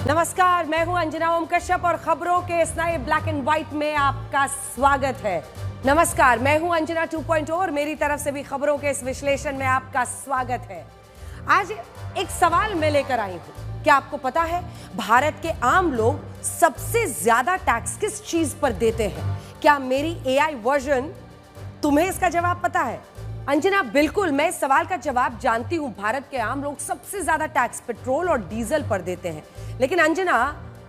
नमस्कार, मैं हूं अंजना ओम कश्यप और खबरों के इस नए ब्लैक एंड व्हाइट में आपका स्वागत है। नमस्कार, मैं हूं अंजना 2.0 और मेरी तरफ से भी खबरों के इस विश्लेषण में आपका स्वागत है। आज एक सवाल मैं लेकर आई हूं। क्या आपको पता है भारत के आम लोग सबसे ज्यादा टैक्स किस चीज पर देते हैं? क्या मेरी एआई वर्जन तुम्हें इसका जवाब पता है? अंजना, बिल्कुल, मैं इस सवाल का जवाब जानती हूं। भारत के आम लोग सबसे ज्यादा टैक्स पेट्रोल और डीजल पर देते हैं। लेकिन अंजना,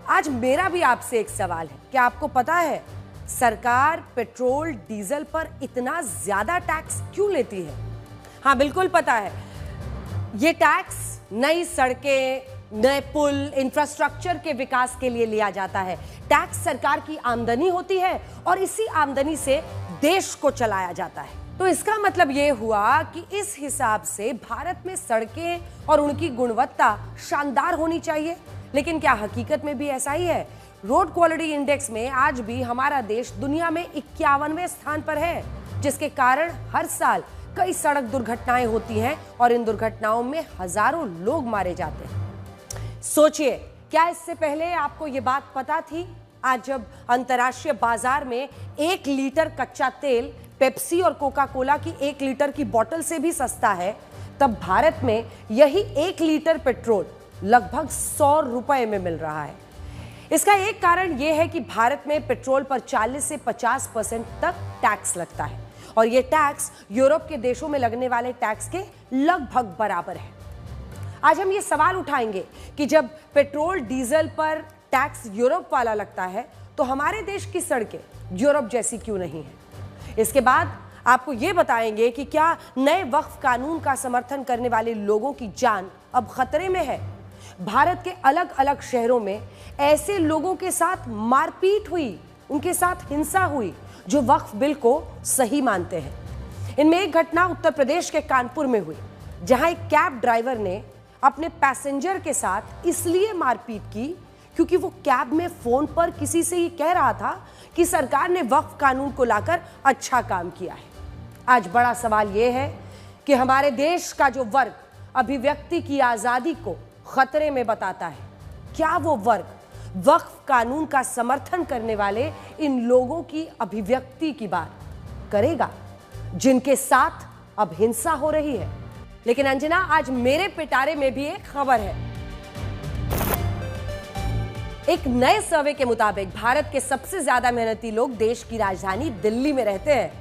आज मेरा भी आपसे एक सवाल है। क्या आपको पता है सरकार पेट्रोल डीजल पर इतना ज्यादा टैक्स क्यों लेती है? हाँ, बिल्कुल पता है। ये टैक्स नई सड़कें, नए पुल, इंफ्रास्ट्रक्चर के विकास के लिए लिया जाता है। टैक्स सरकार की आमदनी होती है और इसी आमदनी से देश को चलाया जाता है। तो इसका मतलब यह हुआ कि इस हिसाब से भारत में सड़कें और उनकी गुणवत्ता शानदार होनी चाहिए। लेकिन क्या हकीकत में भी ऐसा ही है? रोड क्वालिटी इंडेक्स में आज भी हमारा देश दुनिया में 51वें स्थान पर है, जिसके कारण हर साल कई सड़क दुर्घटनाएं होती हैं और इन दुर्घटनाओं में हजारों लोग मारे जाते हैं। सोचिए, क्या इससे पहले आपको ये बात पता थी? आज जब अंतर्राष्ट्रीय बाजार में 1 लीटर कच्चा तेल पेप्सी और कोका कोला की 1 लीटर की बोतल से भी सस्ता है, तब भारत में यही 1 लीटर पेट्रोल लगभग 100 रुपए में मिल रहा है। इसका एक कारण यह है कि भारत में पेट्रोल पर 40 से 50% तक टैक्स लगता है और यह टैक्स यूरोप के देशों में लगने वाले टैक्स के लगभग बराबर है। आज हम ये सवाल उठाएंगे कि जब पेट्रोल डीजल पर टैक्स यूरोप वाला लगता है तो हमारे देश की सड़कें यूरोप जैसी क्यों नहीं है। इसके बाद आपको यह बताएंगे कि क्या नए वक्फ कानून का समर्थन करने वाले लोगों की जान अब खतरे में है। भारत के अलग अलग शहरों में ऐसे लोगों के साथ मारपीट हुई, उनके साथ हिंसा हुई जो वक्फ बिल को सही मानते हैं। इनमें एक घटना उत्तर प्रदेश के कानपुर में हुई, जहां एक कैब ड्राइवर ने अपने पैसेंजर के साथ इसलिए मारपीट की क्योंकि वो कैब में फोन पर किसी से ये कह रहा था कि सरकार ने वक्फ कानून को लाकर अच्छा काम किया है। आज बड़ा सवाल यह है कि हमारे देश का जो वर्ग अभिव्यक्ति की आजादी को खतरे में बताता है, क्या वो वर्ग वक्फ कानून का समर्थन करने वाले इन लोगों की अभिव्यक्ति की बात करेगा जिनके साथ अब हिंसा हो रही है? लेकिन अंजना, आज मेरे पिटारे में भी एक खबर है। एक नए सर्वे के मुताबिक भारत के सबसे ज्यादा मेहनती लोग देश की राजधानी दिल्ली में रहते हैं।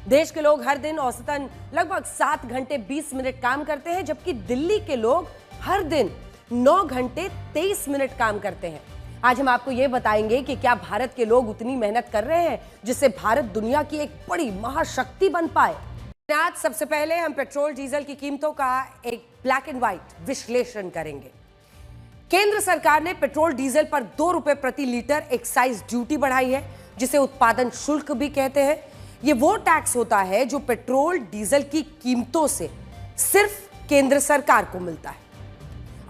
देश के लोग हर दिन औसतन लगभग 7 घंटे 20 मिनट काम करते हैं, जबकि दिल्ली के लोग हर दिन 9 घंटे 23 मिनट काम करते हैं। आज हम आपको यह बताएंगे कि क्या भारत के लोग उतनी मेहनत कर रहे हैं जिससे भारत दुनिया की एक बड़ी महाशक्ति बन पाए। आज सबसे पहले हम पेट्रोल डीजल की कीमतों का एक ब्लैक एंड व्हाइट विश्लेषण करेंगे। केंद्र सरकार ने पेट्रोल डीजल पर 2 रुपए प्रति लीटर एक्साइज ड्यूटी बढ़ाई है, जिसे उत्पादन शुल्क भी कहते हैं। यह वो टैक्स होता है जो पेट्रोल डीजल की कीमतों से सिर्फ केंद्र सरकार को मिलता है।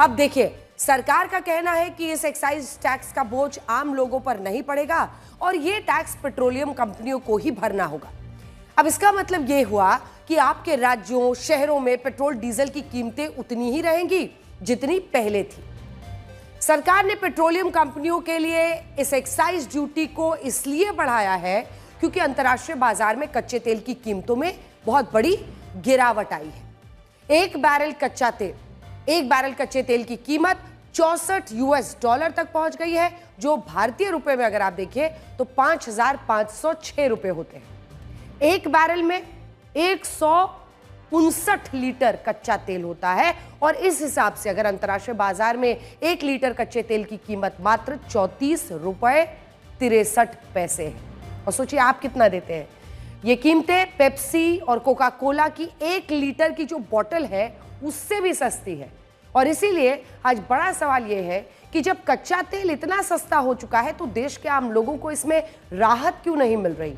अब देखिए, सरकार का कहना है कि इस एक्साइज टैक्स का बोझ आम लोगों पर नहीं पड़ेगा और यह टैक्स पेट्रोलियम कंपनियों को ही भरना होगा। अब इसका मतलब यह हुआ कि आपके राज्यों, शहरों में पेट्रोल डीजल की कीमतें उतनी ही रहेंगी जितनी पहले थी। सरकार ने पेट्रोलियम कंपनियों के लिए इस एक्साइज ड्यूटी को इसलिए बढ़ाया है क्योंकि अंतर्राष्ट्रीय बाजार में कच्चे तेल की कीमतों में बहुत बड़ी गिरावट आई है। एक बैरल कच्चे तेल की कीमत $64 तक पहुंच गई है, जो भारतीय रुपए में अगर आप देखिए तो 5,506 रुपए होते हैं। एक बैरल में 159 लीटर कच्चा तेल होता है और इस हिसाब से अगर अंतर्राष्ट्रीय बाजार में 1 लीटर कच्चे तेल की कीमत मात्र 34 रुपए 63 पैसे है। और सोचिए आप कितना देते हैं। ये कीमतें पेप्सी और कोका कोला की 1 लीटर की जो बोतल है उससे भी सस्ती है। और इसीलिए आज बड़ा सवाल यह है कि जब कच्चा तेल इतना सस्ता हो चुका है तो देश के आम लोगों को इसमें राहत क्यों नहीं मिल रही।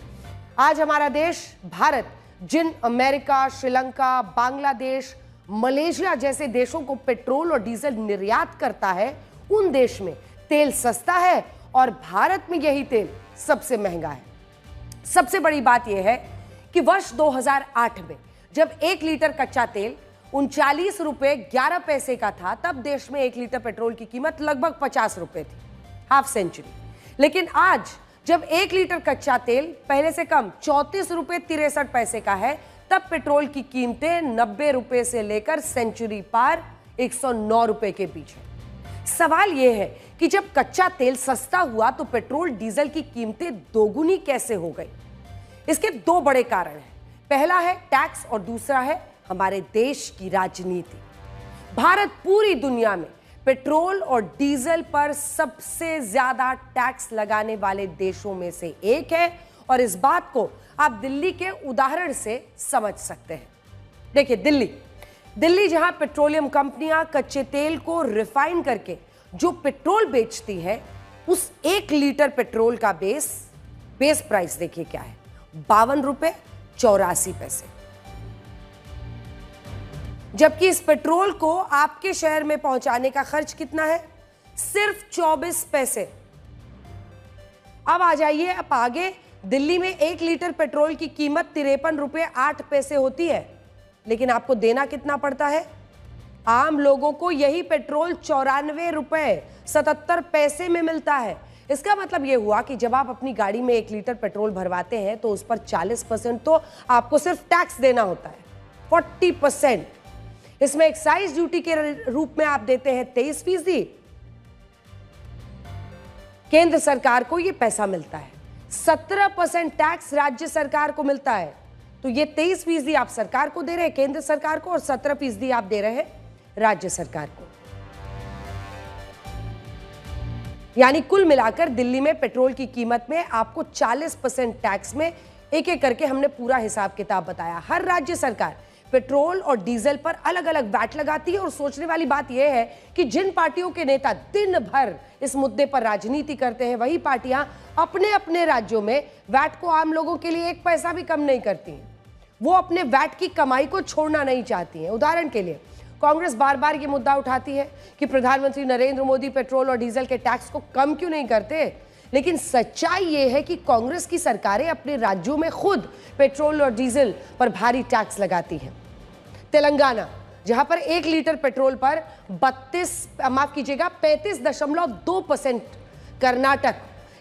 आज हमारा देश भारत जिन अमेरिका, श्रीलंका, बांग्लादेश, मलेशिया जैसे देशों को पेट्रोल और डीजल निर्यात करता है, उन देश में तेल सस्ता है और भारत में यही तेल सबसे महंगा है। सबसे बड़ी बात यह है कि वर्ष 2008 में जब 1 लीटर कच्चा तेल 39 रुपए 11 पैसे का था, तब देश में 1 लीटर पेट्रोल की कीमत लगभग 50 रुपए थी, हाफ सेंचुरी। लेकिन आज जब 1 लीटर कच्चा तेल पहले से कम 34 रुपए 63 पैसे का है, तब पेट्रोल की कीमतें 90 रुपए से लेकर सेंचुरी पार 109 रुपए के बीच है। सवाल यह है कि जब कच्चा तेल सस्ता हुआ तो पेट्रोल डीजल की कीमतें दोगुनी कैसे हो गई? इसके दो बड़े कारण हैं। पहला है टैक्स और दूसरा है हमारे देश की राजनीति। भारत पूरी दुनिया में पेट्रोल और डीजल पर सबसे ज्यादा टैक्स लगाने वाले देशों में से एक है और इस बात को आप दिल्ली के उदाहरण से समझ सकते हैं। देखिए, दिल्ली जहां पेट्रोलियम कंपनियां कच्चे तेल को रिफाइन करके जो पेट्रोल बेचती है, उस 1 लीटर पेट्रोल का बेस प्राइस देखिए क्या है, 52 रुपए 84 पैसे। जबकि इस पेट्रोल को आपके शहर में पहुंचाने का खर्च कितना है? सिर्फ 24 पैसे। अब आ जाइए आप आगे। दिल्ली में 1 लीटर पेट्रोल की कीमत 53 रुपए 8 पैसे होती है, लेकिन आपको देना कितना पड़ता है? आम लोगों को यही पेट्रोल 94 रुपए 77 पैसे में मिलता है। इसका मतलब यह हुआ कि जब आप अपनी गाड़ी में 1 लीटर पेट्रोल भरवाते हैं तो उस पर 40% तो आपको सिर्फ टैक्स देना होता है, 40%। इसमें एक्साइज ड्यूटी के रूप में आप देते हैं 23%। केंद्र सरकार को यह पैसा मिलता है। 17% टैक्स राज्य सरकार को मिलता है। तो ये 23% आप सरकार को दे रहे हैं, केंद्र सरकार को, और 17% आप दे रहे हैं राज्य सरकार को। यानी कुल मिलाकर दिल्ली में पेट्रोल की कीमत में आपको 40% टैक्स में एक एक करके हमने पूरा हिसाब किताब बताया। हर राज्य सरकार पेट्रोल और डीजल पर अलग अलग वैट लगाती है और सोचने वाली बात यह है कि जिन पार्टियों के नेता दिन भर इस मुद्दे पर राजनीति करते हैं, वही पार्टियां अपने अपने राज्यों में वैट को आम लोगों के लिए 1 पैसा भी कम नहीं करती हैं। वो अपने वैट की कमाई को छोड़ना नहीं चाहती हैं। उदाहरण के लिए कांग्रेस बार बार ये मुद्दा उठाती है कि प्रधानमंत्री नरेंद्र मोदी पेट्रोल और डीजल के टैक्स को कम क्यों नहीं करते, लेकिन सच्चाई ये है कि कांग्रेस की सरकारें अपने राज्यों में खुद पेट्रोल और डीजल पर भारी टैक्स लगाती हैं। तेलंगाना, जहां पर 1 लीटर पेट्रोल पर 35.2%, कर्नाटक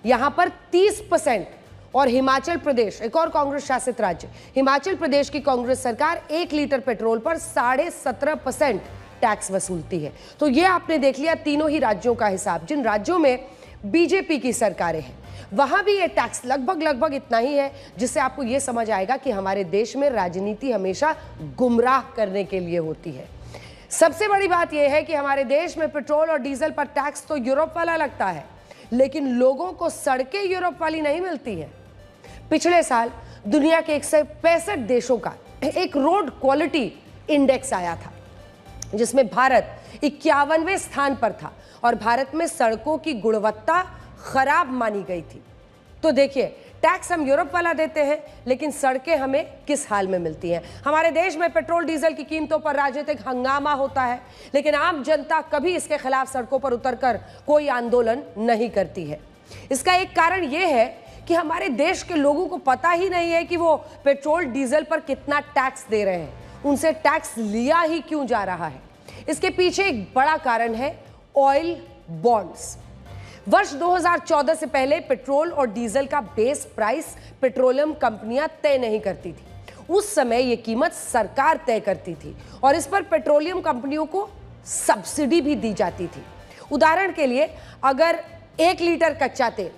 यहां पर 30%, और हिमाचल प्रदेश, एक और कांग्रेस शासित राज्य, हिमाचल प्रदेश की कांग्रेस सरकार 1 लीटर पेट्रोल पर 17.5% टैक्स वसूलती है। तो ये आपने देख लिया तीनों ही राज्यों का हिसाब। जिन राज्यों में बीजेपी की सरकारें हैं वहां भी ये टैक्स लगभग इतना ही है, जिससे आपको ये समझ आएगा कि हमारे देश में राजनीति हमेशा गुमराह करने के लिए होती है। सबसे बड़ी बात यह है कि हमारे देश में पेट्रोल और डीजल पर टैक्स तो यूरोप वाला लगता है, लेकिन लोगों को सड़कें यूरोप वाली नहीं मिलती है। पिछले साल दुनिया के 165 देशों का एक रोड क्वालिटी इंडेक्स आया था, जिसमें भारत 51वें स्थान पर था और भारत में सड़कों की गुणवत्ता खराब मानी गई थी। तो देखिए, टैक्स हम यूरोप वाला देते हैं, लेकिन सड़कें हमें किस हाल में मिलती हैं। हमारे देश में पेट्रोल डीजल की कीमतों पर राजनीतिक हंगामा होता है, लेकिन आम जनता कभी इसके खिलाफ सड़कों पर उतरकर कोई आंदोलन नहीं करती है। इसका एक कारण यह है कि हमारे देश के लोगों को पता ही नहीं है कि वो पेट्रोल डीजल पर कितना टैक्स दे रहे हैं, उनसे टैक्स लिया ही क्यों जा रहा है। इसके पीछे एक बड़ा कारण है ऑयल बॉन्ड्स। वर्ष 2014 से पहले पेट्रोल और डीजल का बेस प्राइस पेट्रोलियम कंपनियां तय नहीं करती थी। उस समय यह कीमत सरकार तय करती थी और इस पर पेट्रोलियम कंपनियों को सब्सिडी भी दी जाती थी। उदाहरण के लिए, अगर 1 लीटर कच्चा तेल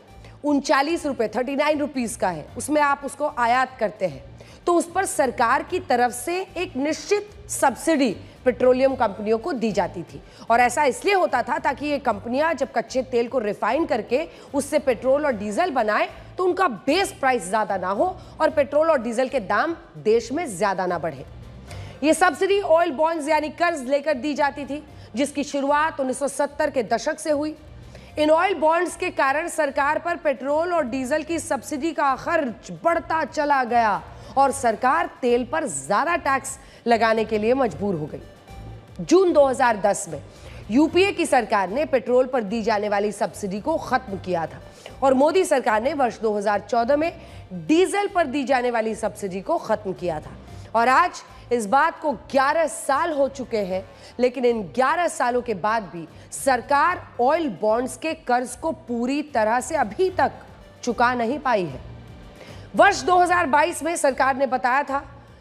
39 रुपए 39 रुपीज का है, उसमें आप उसको आयात करते हैं, तो उस पर सरकार की तरफ से एक निश्चित सब्सिडी पेट्रोलियम कंपनियों को दी जाती थी। और ऐसा इसलिए होता था ताकि ये कंपनियां जब कच्चे तेल को रिफाइन करके उससे पेट्रोल और डीजल बनाए तो उनका बेस प्राइस ज्यादा ना हो और पेट्रोल और डीजल के दाम देश में ज्यादा ना बढ़े। ये सब्सिडी ऑयल बॉन्ड्स यानी कर्ज लेकर दी जाती थी, जिसकी शुरुआत 1970 के दशक से हुई। इन ऑयल बॉन्ड्स के कारण सरकार पर पेट्रोल और डीजल की सब्सिडी का खर्च बढ़ता चला गया और सरकार तेल पर ज्यादा टैक्स लगाने के लिए मजबूर हो गई। जून 2010 में यूपीए की सरकार ने पेट्रोल पर दी जाने वाली सब्सिडी को खत्म किया था और मोदी सरकार ने वर्ष 2014 में डीजल पर दी जाने वाली सब्सिडी को खत्म किया था। और आज इस बात को 11 साल हो चुके हैं, लेकिन इन 11 सालों के बाद भी सरकार ऑयल बॉन्ड्स के कर्ज को पूरी तरह से अभी तक चुका नहीं पाई है। वर्ष 2022 में सरकार ने बताया था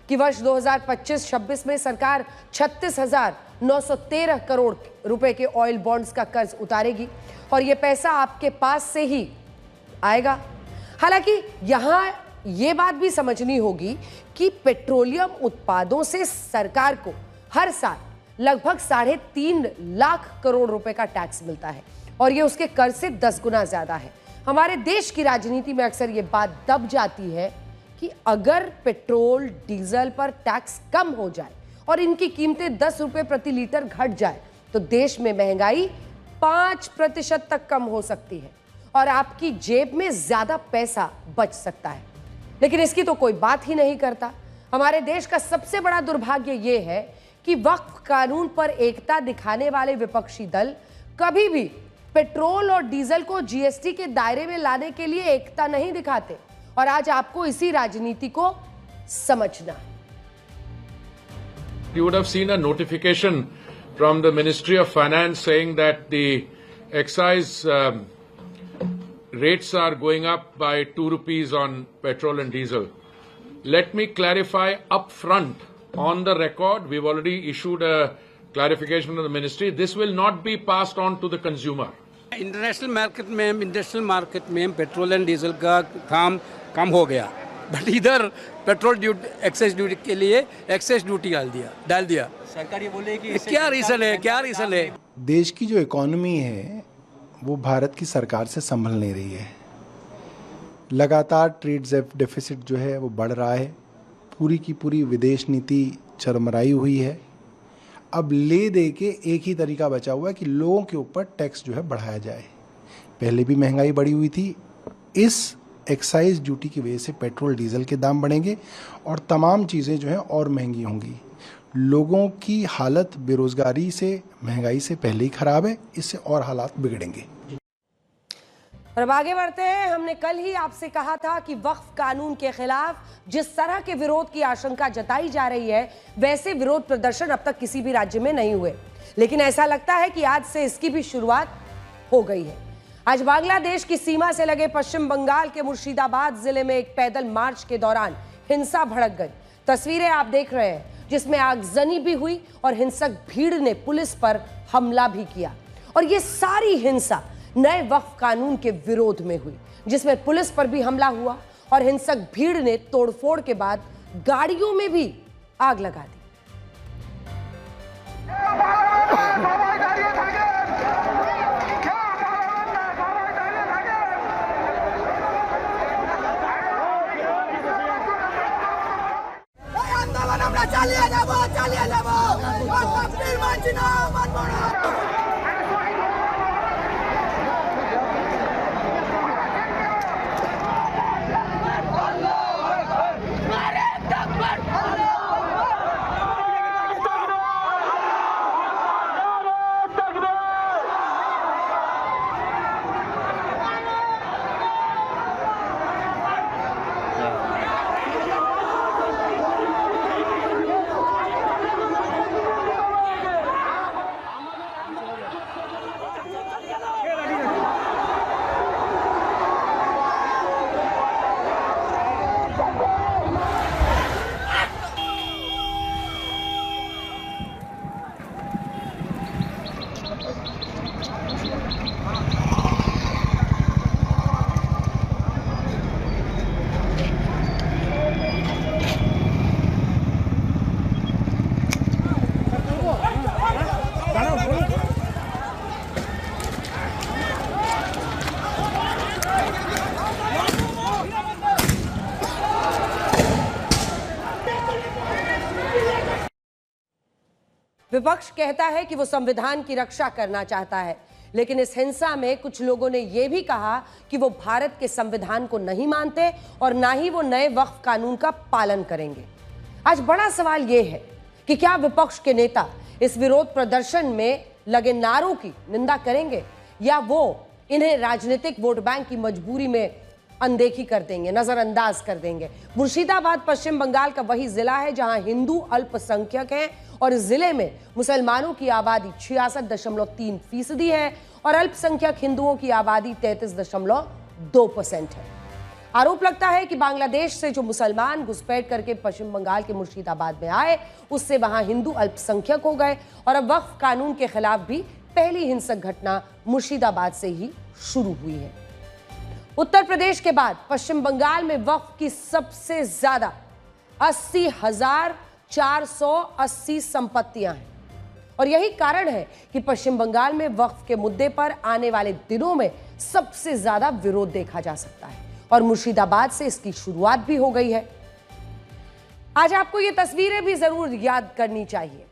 कि वर्ष 2025-26 में सरकार 36,913 करोड़ रुपए के ऑयल बॉन्ड्स का कर्ज उतारेगी और यह पैसा आपके पास से ही आएगा। हालांकि यहां यह बात भी समझनी होगी कि पेट्रोलियम उत्पादों से सरकार को हर साल लगभग 3.5 लाख करोड़ रुपए का टैक्स मिलता है और यह उसके कर्ज से 10 गुना ज्यादा है। हमारे देश की राजनीति में अक्सर यह बात दब जाती है कि अगर पेट्रोल डीजल पर टैक्स कम हो जाए और इनकी कीमतें 10 रुपए प्रति लीटर घट जाए तो देश में महंगाई 5% तक कम हो सकती है और आपकी जेब में ज्यादा पैसा बच सकता है। लेकिन इसकी तो कोई बात ही नहीं करता। हमारे देश का सबसे बड़ा दुर्भाग्य यह है कि वक्फ कानून पर एकता दिखाने वाले विपक्षी दल कभी भी पेट्रोल और डीजल को जीएसटी के दायरे में लाने के लिए एकता नहीं दिखाते और आज आपको इसी राजनीति को समझना है। You would have seen a notification from the Ministry of Finance saying that the excise rates are going up by 2 rupees on petrol and diesel. Let me clarify up front on the record. We've already issued a clarification from the ministry. This will not be passed on to the consumer. International market में petrol and diesel का दाम कम हो गया, but इधर petrol duty excise duty के लिए excise duty डाल दिया। सरकार ये बोले कि क्या रीजन है? देश की जो इकोनॉमी है वो भारत की सरकार से संभल नहीं रही है। लगातार ट्रेड डेफिसिट जो है वो बढ़ रहा है। पूरी की पूरी विदेश नीति चरमराई हुई है। अब ले दे के एक ही तरीका बचा हुआ है कि लोगों के ऊपर टैक्स जो है बढ़ाया जाए। पहले भी महंगाई बढ़ी हुई थी, इस एक्साइज ड्यूटी की वजह से पेट्रोल डीजल के दाम बढ़ेंगे और तमाम चीज़ें जो हैं और महंगी होंगी। लोगों की हालत बेरोजगारी से, महंगाई से पहले ही खराब है, इससे और हालात बिगड़ेंगे। और अब आगे बढ़ते हैं। हमने कल ही आपसे कहा था कि वक्फ कानून के खिलाफ जिस तरह के विरोध की आशंका जताई जा रही है, वैसे विरोध प्रदर्शन अब तक किसी भी राज्य में नहीं हुए, लेकिन ऐसा लगता है कि आज से इसकी भी शुरुआत हो गई है। आज बांग्लादेश की सीमा से लगे पश्चिम बंगाल के मुर्शिदाबाद जिले में एक पैदल मार्च के दौरान हिंसा भड़क गई। तस्वीरें आप देख रहे हैं जिसमें आगजनी भी हुई और हिंसक भीड़ ने पुलिस पर हमला भी किया और ये सारी हिंसा नए वक्फ कानून के विरोध में हुई, जिसमें पुलिस पर भी हमला हुआ और हिंसक भीड़ ने तोड़फोड़ के बाद गाड़ियों में भी आग लगा दी। विपक्ष कहता है कि वो संविधान की रक्षा करना चाहता है, लेकिन इस हिंसा में कुछ लोगों ने यह भी कहा कि वो भारत के संविधान को नहीं मानते और ना ही वो नए वक्फ कानून का पालन करेंगे। आज बड़ा सवाल यह है कि क्या विपक्ष के नेता इस विरोध प्रदर्शन में लगे नारों की निंदा करेंगे या वो इन्हें राजनीतिक वोट बैंक की मजबूरी में अनदेखी कर देंगे, नजरअंदाज कर देंगे। मुर्शिदाबाद पश्चिम बंगाल का वही जिला है जहां हिंदू अल्पसंख्यक हैं और इस जिले में मुसलमानों की आबादी 66.3% है और अल्पसंख्यक हिंदुओं की आबादी 33.2% है। आरोप लगता है कि बांग्लादेश से जो मुसलमान घुसपैठ करके पश्चिम बंगाल के मुर्शिदाबाद में आए, उससे वहां हिंदू अल्पसंख्यक हो गए और अब वक्फ कानून के खिलाफ भी पहली हिंसक घटना मुर्शिदाबाद से ही शुरू हुई है। उत्तर प्रदेश के बाद पश्चिम बंगाल में वक्फ की सबसे ज्यादा 80,480 संपत्तियां हैं और यही कारण है कि पश्चिम बंगाल में वक्फ के मुद्दे पर आने वाले दिनों में सबसे ज्यादा विरोध देखा जा सकता है और मुर्शिदाबाद से इसकी शुरुआत भी हो गई है। आज आपको ये तस्वीरें भी जरूर याद करनी चाहिए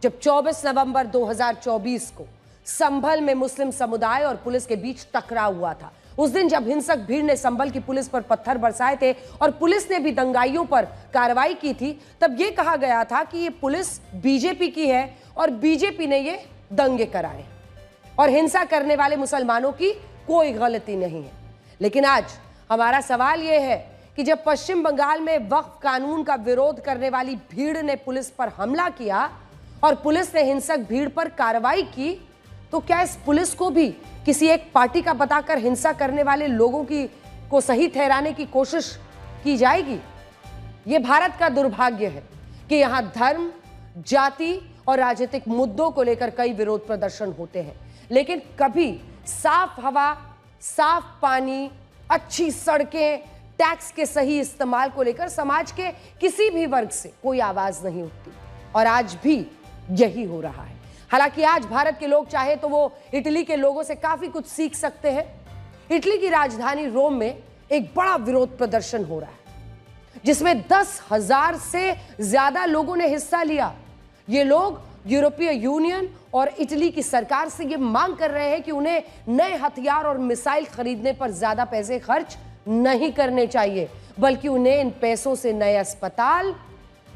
जब 24 नवंबर 2024 को संभल में मुस्लिम समुदाय और पुलिस के बीच टकराव हुआ था। उस दिन जब हिंसक भीड़ ने संभल की पुलिस पर पत्थर बरसाए थे और पुलिस ने भी दंगाइयों पर कार्रवाई की थी, तब यह कहा गया था कि ये पुलिस बीजेपी की है और बीजेपी ने ये दंगे कराए और हिंसा करने वाले मुसलमानों की कोई गलती नहीं है। लेकिन आज हमारा सवाल यह है कि जब पश्चिम बंगाल में वक्फ कानून का विरोध करने वाली भीड़ ने पुलिस पर हमला किया और पुलिस ने हिंसक भीड़ पर कार्रवाई की, तो क्या इस पुलिस को भी किसी एक पार्टी का बताकर हिंसा करने वाले लोगों को सही ठहराने की कोशिश की जाएगी? यह भारत का दुर्भाग्य है कि यहां धर्म, जाति और राजनीतिक मुद्दों को लेकर कई विरोध प्रदर्शन होते हैं, लेकिन कभी साफ हवा, साफ पानी, अच्छी सड़कें, टैक्स के सही इस्तेमाल को लेकर समाज के किसी भी वर्ग से कोई आवाज नहीं उठती और आज भी यही हो रहा है। हालांकि आज भारत के लोग चाहे तो वो इटली के लोगों से काफी कुछ सीख सकते हैं। इटली की राजधानी रोम में एक बड़ा विरोध प्रदर्शन हो रहा है जिसमें 10,000 से ज्यादा लोगों ने हिस्सा लिया। ये लोग यूरोपीय यूनियन और इटली की सरकार से ये मांग कर रहे हैं कि उन्हें नए हथियार और मिसाइल खरीदने पर ज्यादा पैसे खर्च नहीं करने चाहिए, बल्कि उन्हें इन पैसों से नए अस्पताल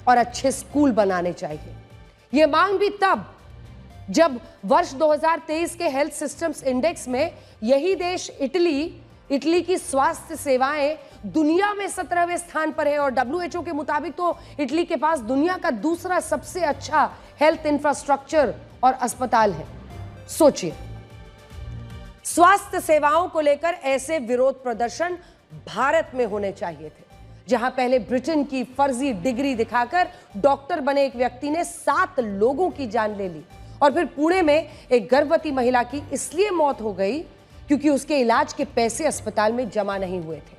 और अच्छे स्कूल बनाने चाहिए। ये मांग भी तब जब वर्ष 2023 के हेल्थ सिस्टम्स इंडेक्स में यही देश इटली की स्वास्थ्य सेवाएं दुनिया में 17वें स्थान पर है और WHO के मुताबिक तो इटली के पास दुनिया का दूसरा सबसे अच्छा हेल्थ इंफ्रास्ट्रक्चर और अस्पताल है। सोचिए, स्वास्थ्य सेवाओं को लेकर ऐसे विरोध प्रदर्शन भारत में होने चाहिए थे, जहां पहले ब्रिटेन की फर्जी डिग्री दिखाकर डॉक्टर बने एक व्यक्ति ने 7 लोगों की जान ले ली और फिर पुणे में एक गर्भवती महिला की इसलिए मौत हो गई क्योंकि उसके इलाज के पैसे अस्पताल में जमा नहीं हुए थे।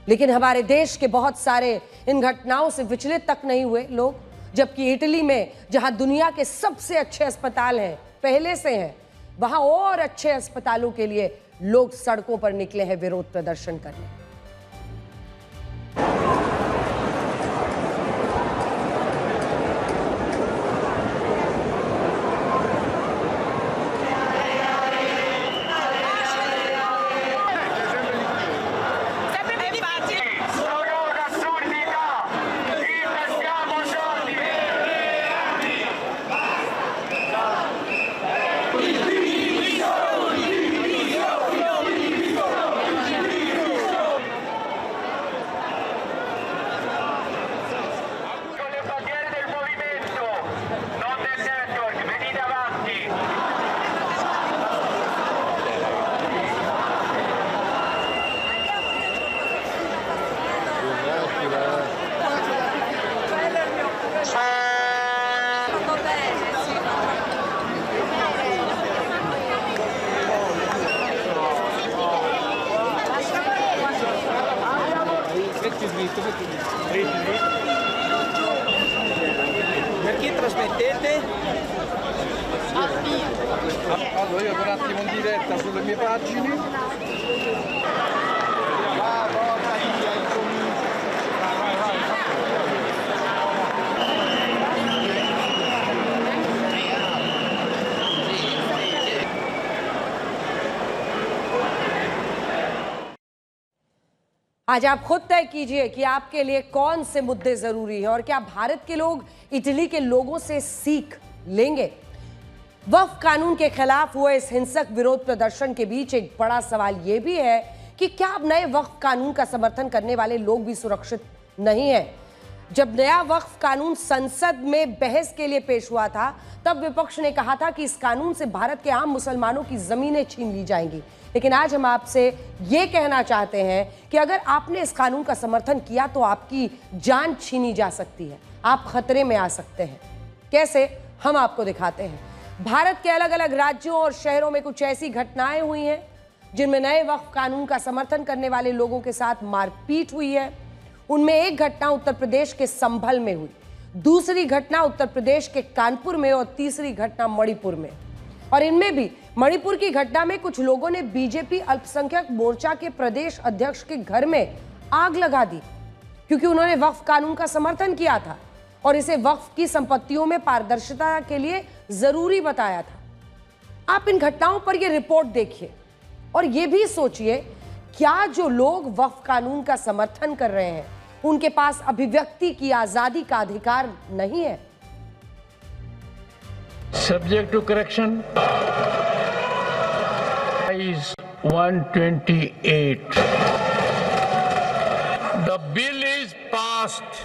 लेकिन हमारे देश के बहुत सारे इन घटनाओं से विचलित तक नहीं हुए लोग, जबकि इटली में जहां दुनिया के सबसे अच्छे अस्पताल हैं, पहले से हैं, वहां और अच्छे अस्पतालों के लिए लोग सड़कों पर निकले हैं विरोध प्रदर्शन करने। Per chi trasmettete? Allora io per un attimo in diretta sulle mie pagine. आज आप खुद तय कीजिए कि आपके लिए कौन से मुद्दे जरूरी हैं और क्या भारत के लोग इटली के लोगों से सीख लेंगे। वक्फ कानून के खिलाफ हुए इस हिंसक विरोध प्रदर्शन के बीच एक बड़ा सवाल यह भी है कि क्या अब नए वक्फ कानून का समर्थन करने वाले लोग भी सुरक्षित नहीं है। जब नया वक्फ कानून संसद में बहस के लिए पेश हुआ था तब विपक्ष ने कहा था कि इस कानून से भारत के आम मुसलमानों की जमीनें छीन ली जाएंगी। लेकिन आज हम आपसे ये कहना चाहते हैं कि अगर आपने इस कानून का समर्थन किया तो आपकी जान छीनी जा सकती है, आप खतरे में आ सकते हैं। कैसे, हम आपको दिखाते हैं। भारत के अलग अलग राज्यों और शहरों में कुछ ऐसी घटनाएं हुई हैं जिनमें नए वक्फ कानून का समर्थन करने वाले लोगों के साथ मारपीट हुई है। उनमें एक घटना उत्तर प्रदेश के संभल में हुई, दूसरी घटना उत्तर प्रदेश के कानपुर में और तीसरी घटना मणिपुर में। और इनमें भी मणिपुर की घटना में कुछ लोगों ने बीजेपी अल्पसंख्यक मोर्चा के प्रदेश अध्यक्ष के घर में आग लगा दी क्योंकि उन्होंने वक्फ कानून का समर्थन किया था और इसे वक्फ की संपत्तियों में पारदर्शिता के लिए जरूरी बताया था। आप इन घटनाओं पर यह रिपोर्ट देखिए और यह भी सोचिए, क्या जो लोग वक्फ कानून का समर्थन कर रहे हैं उनके पास अभिव्यक्ति की आजादी का अधिकार नहीं है? Subject to correction is 128. The bill is passed.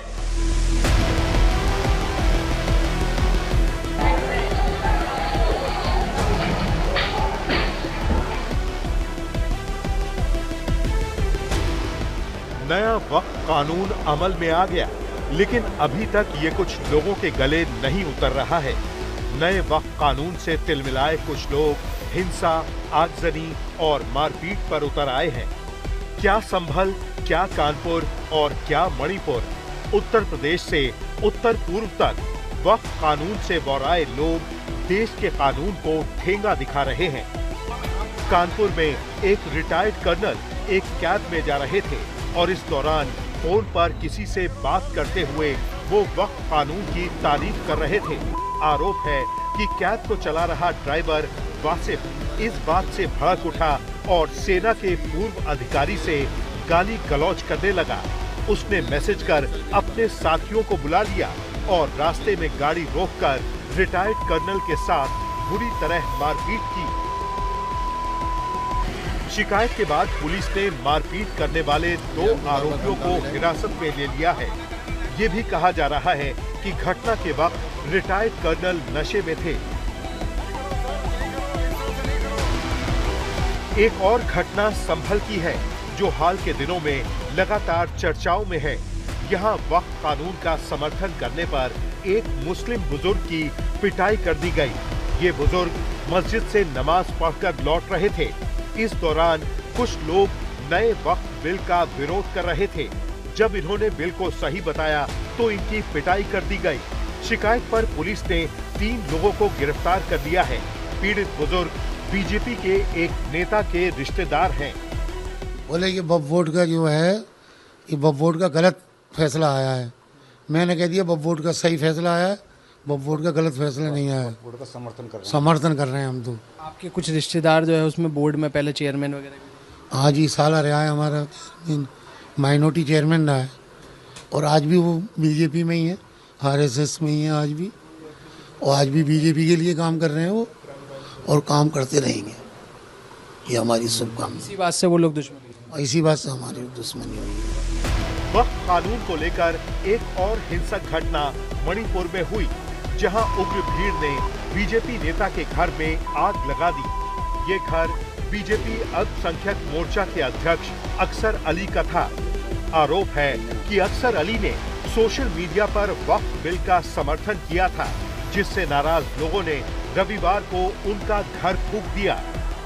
नया वक्फ कानून अमल में आ गया, लेकिन अभी तक ये कुछ लोगों के गले नहीं उतर रहा है। नए वक्फ कानून से तिलमिलाए कुछ लोग हिंसा, आगजनी और मारपीट पर उतर आए हैं। क्या संभल, क्या कानपुर और क्या मणिपुर, उत्तर प्रदेश से उत्तर पूर्व तक वक्फ कानून से बौराए लोग देश के कानून को ठेंगा दिखा रहे हैं। कानपुर में एक रिटायर्ड कर्नल एक कैब में जा रहे थे और इस दौरान फोन पर किसी से बात करते हुए वो वक्फ कानून की तारीफ कर रहे थे। आरोप है कि कैब को चला रहा ड्राइवर वासिफ इस बात से भड़क उठा और सेना के पूर्व अधिकारी से गाली गलौज करने लगा। उसने मैसेज कर अपने साथियों को बुला लिया और रास्ते में गाड़ी रोककर रिटायर्ड कर्नल के साथ बुरी तरह मारपीट की। शिकायत के बाद पुलिस ने मारपीट करने वाले 2 आरोपियों को हिरासत में ले लिया है। ये भी कहा जा रहा है कि घटना के वक्त रिटायर्ड कर्नल नशे में थे। एक और घटना संभल की है जो हाल के दिनों में लगातार चर्चाओं में है। यहाँ वक्फ कानून का समर्थन करने पर एक मुस्लिम बुजुर्ग की पिटाई कर दी गई। ये बुजुर्ग मस्जिद से नमाज पढ़कर लौट रहे थे। इस दौरान कुछ लोग नए वक्फ बिल का विरोध कर रहे थे। जब इन्होंने बिल को सही बताया तो इनकी पिटाई कर दी गई। शिकायत पर पुलिस ने 3 लोगों को गिरफ्तार कर लिया है। पीड़ित बुजुर्ग बीजेपी के एक नेता के रिश्तेदार हैं। बोले कि वक्फ बोर्ड का जो है, ये वक्फ बोर्ड का गलत फैसला आया है। मैंने कह दिया वक्फ बोर्ड का सही फैसला आया है, वक्फ बोर्ड का गलत फैसला नहीं आया है। बोर्ड का समर्थन कर रहे हैं हम तो। आपके कुछ रिश्तेदार जो है उसमें बोर्ड में पहले चेयरमैन वगैरह? हाँ जी, साला रहा है हमारा माइनॉरिटी चेयरमैन रहा है और आज भी वो बीजेपी में ही है, आरएसएस में ही है आज भी, और आज भी बीजेपी के लिए काम कर रहे हैं वो और काम करते रहेंगे। ये हमारी शुभकामना। इसी बात से वो लोग दुश्मनी, इसी बात से हमारी दुश्मनी हुई है। वक्फ कानून को लेकर एक और हिंसक घटना मणिपुर में हुई, जहां उग्र भीड़ ने बीजेपी नेता के घर में आग लगा दी। ये घर बीजेपी अल्पसंख्यक मोर्चा के अध्यक्ष अक्सर अली का था। आरोप है कि अक्सर अली ने सोशल मीडिया पर वक्फ बिल का समर्थन किया था, जिससे नाराज लोगों ने रविवार को उनका घर फूंक दिया।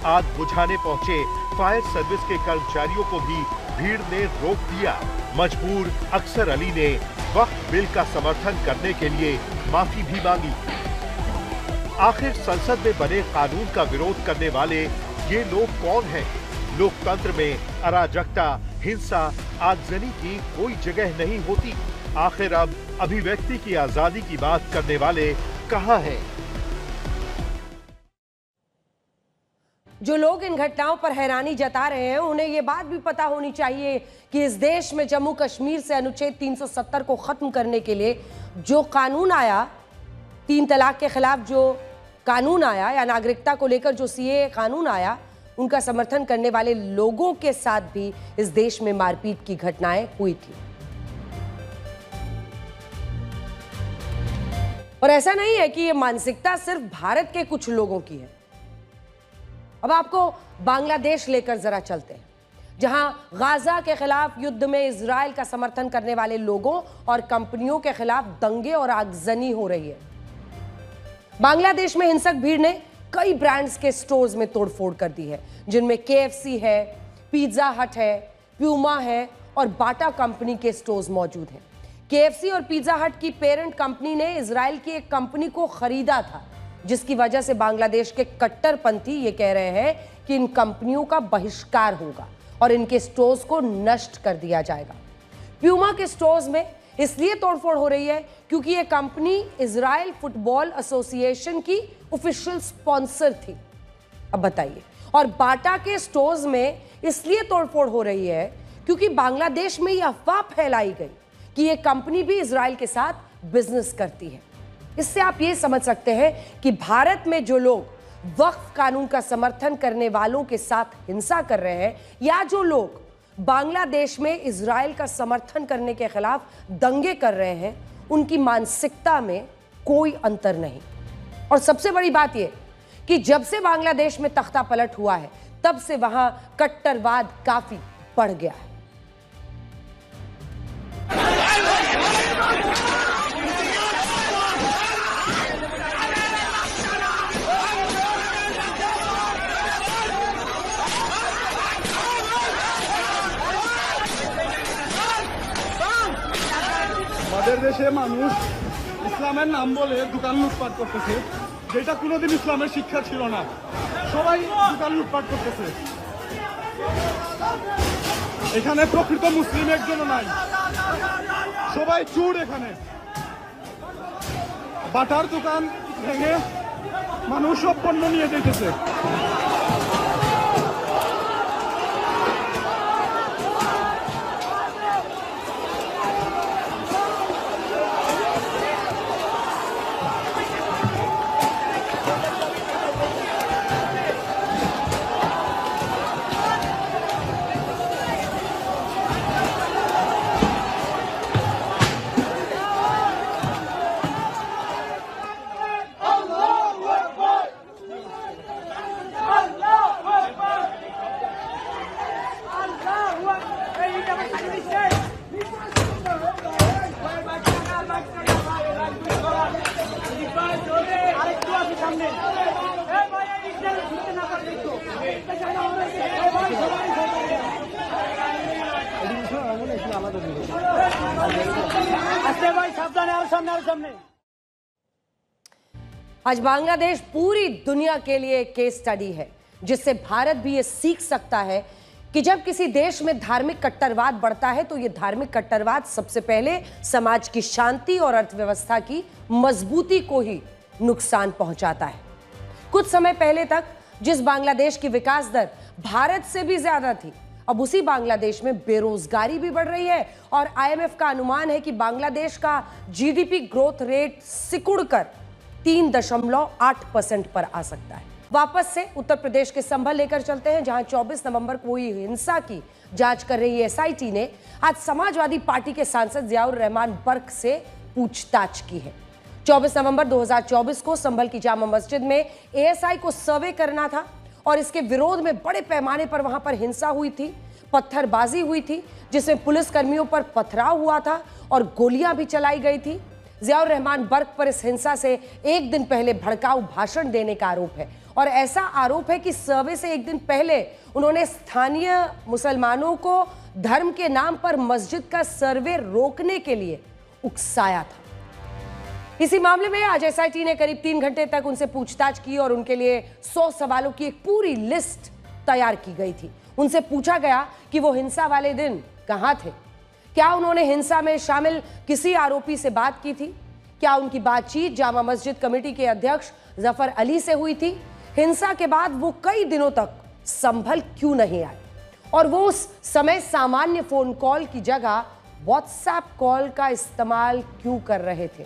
आग बुझाने पहुंचे फायर सर्विस के कर्मचारियों को भी भीड़ ने रोक दिया। मजबूर अक्सर अली ने वक्फ बिल का समर्थन करने के लिए माफी भी मांगी। आखिर संसद में बने कानून का विरोध करने वाले ये लोग कौन हैं? लोकतंत्र में अराजकता, हिंसा, आगजनी की कोई जगह नहीं होती। आखिर अब अभिव्यक्ति की आजादी की बात करने वाले कहां हैं? जो लोग इन घटनाओं पर हैरानी जता रहे हैं उन्हें ये बात भी पता होनी चाहिए कि इस देश में जम्मू कश्मीर से अनुच्छेद 370 को खत्म करने के लिए जो कानून आया, 3 तलाक के खिलाफ जो कानून आया या नागरिकता को लेकर जो सीएए कानून आया, उनका समर्थन करने वाले लोगों के साथ भी इस देश में मारपीट की घटनाएं हुई थी। और ऐसा नहीं है कि यह मानसिकता सिर्फ भारत के कुछ लोगों की है। अब आपको बांग्लादेश लेकर जरा चलते हैं, जहां गाजा के खिलाफ युद्ध में इजराइल का समर्थन करने वाले लोगों और कंपनियों के खिलाफ दंगे और आगजनी हो रही है। बांग्लादेश में हिंसक भीड़ ने कई ब्रांड्स के स्टोर्स में तोड़फोड़ कर दी है, जिनमें KFC है, पिज्जा हट है, प्यूमा है और बाटा कंपनी के स्टोर्स मौजूद हैं। KFC और पिज्जा हट की पेरेंट कंपनी ने इजराइल की एक कंपनी को खरीदा था, जिसकी वजह से बांग्लादेश के कट्टरपंथी ये कह रहे हैं कि इन कंपनियों का बहिष्कार होगा और इनके स्टोर्स को नष्ट कर दिया जाएगा। प्यूमा के स्टोर्स में इसलिए तोड़फोड़ हो रही है क्योंकि यह कंपनी इजराइल फुटबॉल एसोसिएशन की ऑफिशियल स्पॉन्सर थी। अब बताइए। और बाटा के स्टोर्स में इसलिए तोड़फोड़ हो रही है क्योंकि बांग्लादेश में यह अफवाह फैलाई गई कि यह कंपनी भी इजराइल के साथ बिजनेस करती है। इससे आप ये समझ सकते हैं कि भारत में जो लोग वक्फ कानून का समर्थन करने वालों के साथ हिंसा कर रहे हैं या जो लोग बांग्लादेश में इजराइल का समर्थन करने के खिलाफ दंगे कर रहे हैं, उनकी मानसिकता में कोई अंतर नहीं। और सबसे बड़ी बात यह कि जब से बांग्लादेश में तख्ता पलट हुआ है, तब से वहां कट्टरवाद काफी बढ़ गया है। আমাদের দেশে মানুষ ইসলামের নাম বলে দোকান লুটপাট করতেছে, যেটা কোনোদিন ইসলামের শিক্ষা ছিল না। সবাই দোকান লুটপাট করতেছে। এখানে প্রকৃত মুসলিম একজনও নাই, সবাই চোর। এখানে বাটার দোকান ভেঙে মানুষ সব পণ্য নিয়ে যেতেছে। आज बांग्लादेश पूरी दुनिया के लिए केस स्टडी है, जिससे भारत भी ये सीख सकता है कि जब किसी देश में धार्मिक कट्टरवाद बढ़ता है तो ये धार्मिक कट्टरवाद सबसे पहले समाज की शांति और अर्थव्यवस्था की मजबूती को ही नुकसान पहुंचाता है। कुछ समय पहले तक जिस बांग्लादेश की विकास दर भारत से भी ज्यादा थी, अब उसी बांग्लादेश में बेरोजगारी भी बढ़ रही है और IMF का अनुमान है कि बांग्लादेश का GDP ग्रोथ रेट सिकुड़कर 3.8% पर आ सकता है। वापस से उत्तर प्रदेश के संभल लेकर चलते हैं, जहां 24 नवंबर को हुई हिंसा की जांच कर रही SIT ने आज समाजवादी पार्टी के सांसद जियाउर रहमान बर्क से पूछताछ की है। 24 नवंबर 2024 को संभल की जामा मस्जिद में ASI को सर्वे करना था और इसके विरोध में बड़े पैमाने पर वहां पर हिंसा हुई थी, पत्थरबाजी हुई थी, जिसमें पुलिस कर्मियों पर पथराव हुआ था और गोलियां भी चलाई गई थी। जियाउर रहमान बर्क पर इस हिंसा से एक दिन पहले भड़काऊ भाषण देने का आरोप है और ऐसा आरोप है कि सर्वे से एक दिन पहले उन्होंने स्थानीय मुसलमानों को धर्म के नाम पर मस्जिद का सर्वे रोकने के लिए उकसाया था। इसी मामले में आज SIT ने करीब 3 घंटे तक उनसे पूछताछ की और उनके लिए 100 सवालों की एक पूरी लिस्ट तैयार की गई थी। उनसे पूछा गया कि वो हिंसा वाले दिन कहां थे, क्या उन्होंने हिंसा में शामिल किसी आरोपी से बात की थी, क्या उनकी बातचीत जामा मस्जिद कमेटी के अध्यक्ष जफर अली से हुई थी, हिंसा के बाद वो कई दिनों तक संभल क्यों नहीं आए और वो उस समय सामान्य फोन कॉल की जगह WhatsApp कॉल का इस्तेमाल क्यों कर रहे थे।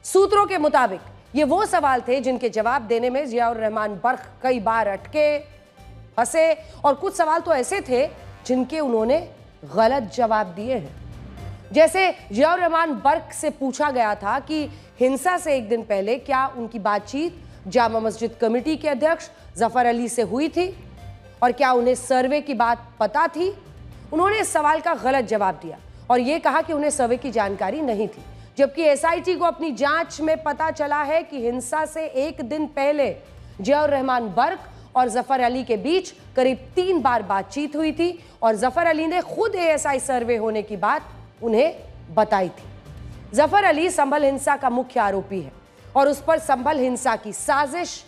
सूत्रों के मुताबिक ये वो सवाल थे जिनके जवाब देने में जियाउर रहमान बर्क कई बार अटके, हंसे और कुछ सवाल तो ऐसे थे जिनके उन्होंने गलत जवाब दिए हैं। जैसे जियाउर रहमान बर्क से पूछा गया था कि हिंसा से एक दिन पहले क्या उनकी बातचीत जामा मस्जिद कमेटी के अध्यक्ष जफर अली से हुई थी और क्या उन्हें सर्वे की बात पता थी। उन्होंने इस सवाल का गलत जवाब दिया और यह कहा कि उन्हें सर्वे की जानकारी नहीं थी, जबकि एसआईटी को अपनी जांच में पता चला है कि हिंसा से एक दिन पहले जियाउर रहमान बर्क और जफर अली के बीच करीब 3 बार बातचीत हुई थी और जफर अली ने खुद एएसआई सर्वे होने की बात उन्हें बताई थी। जफर अली संभल हिंसा का मुख्य आरोपी है और उस पर संभल हिंसा की साजिश,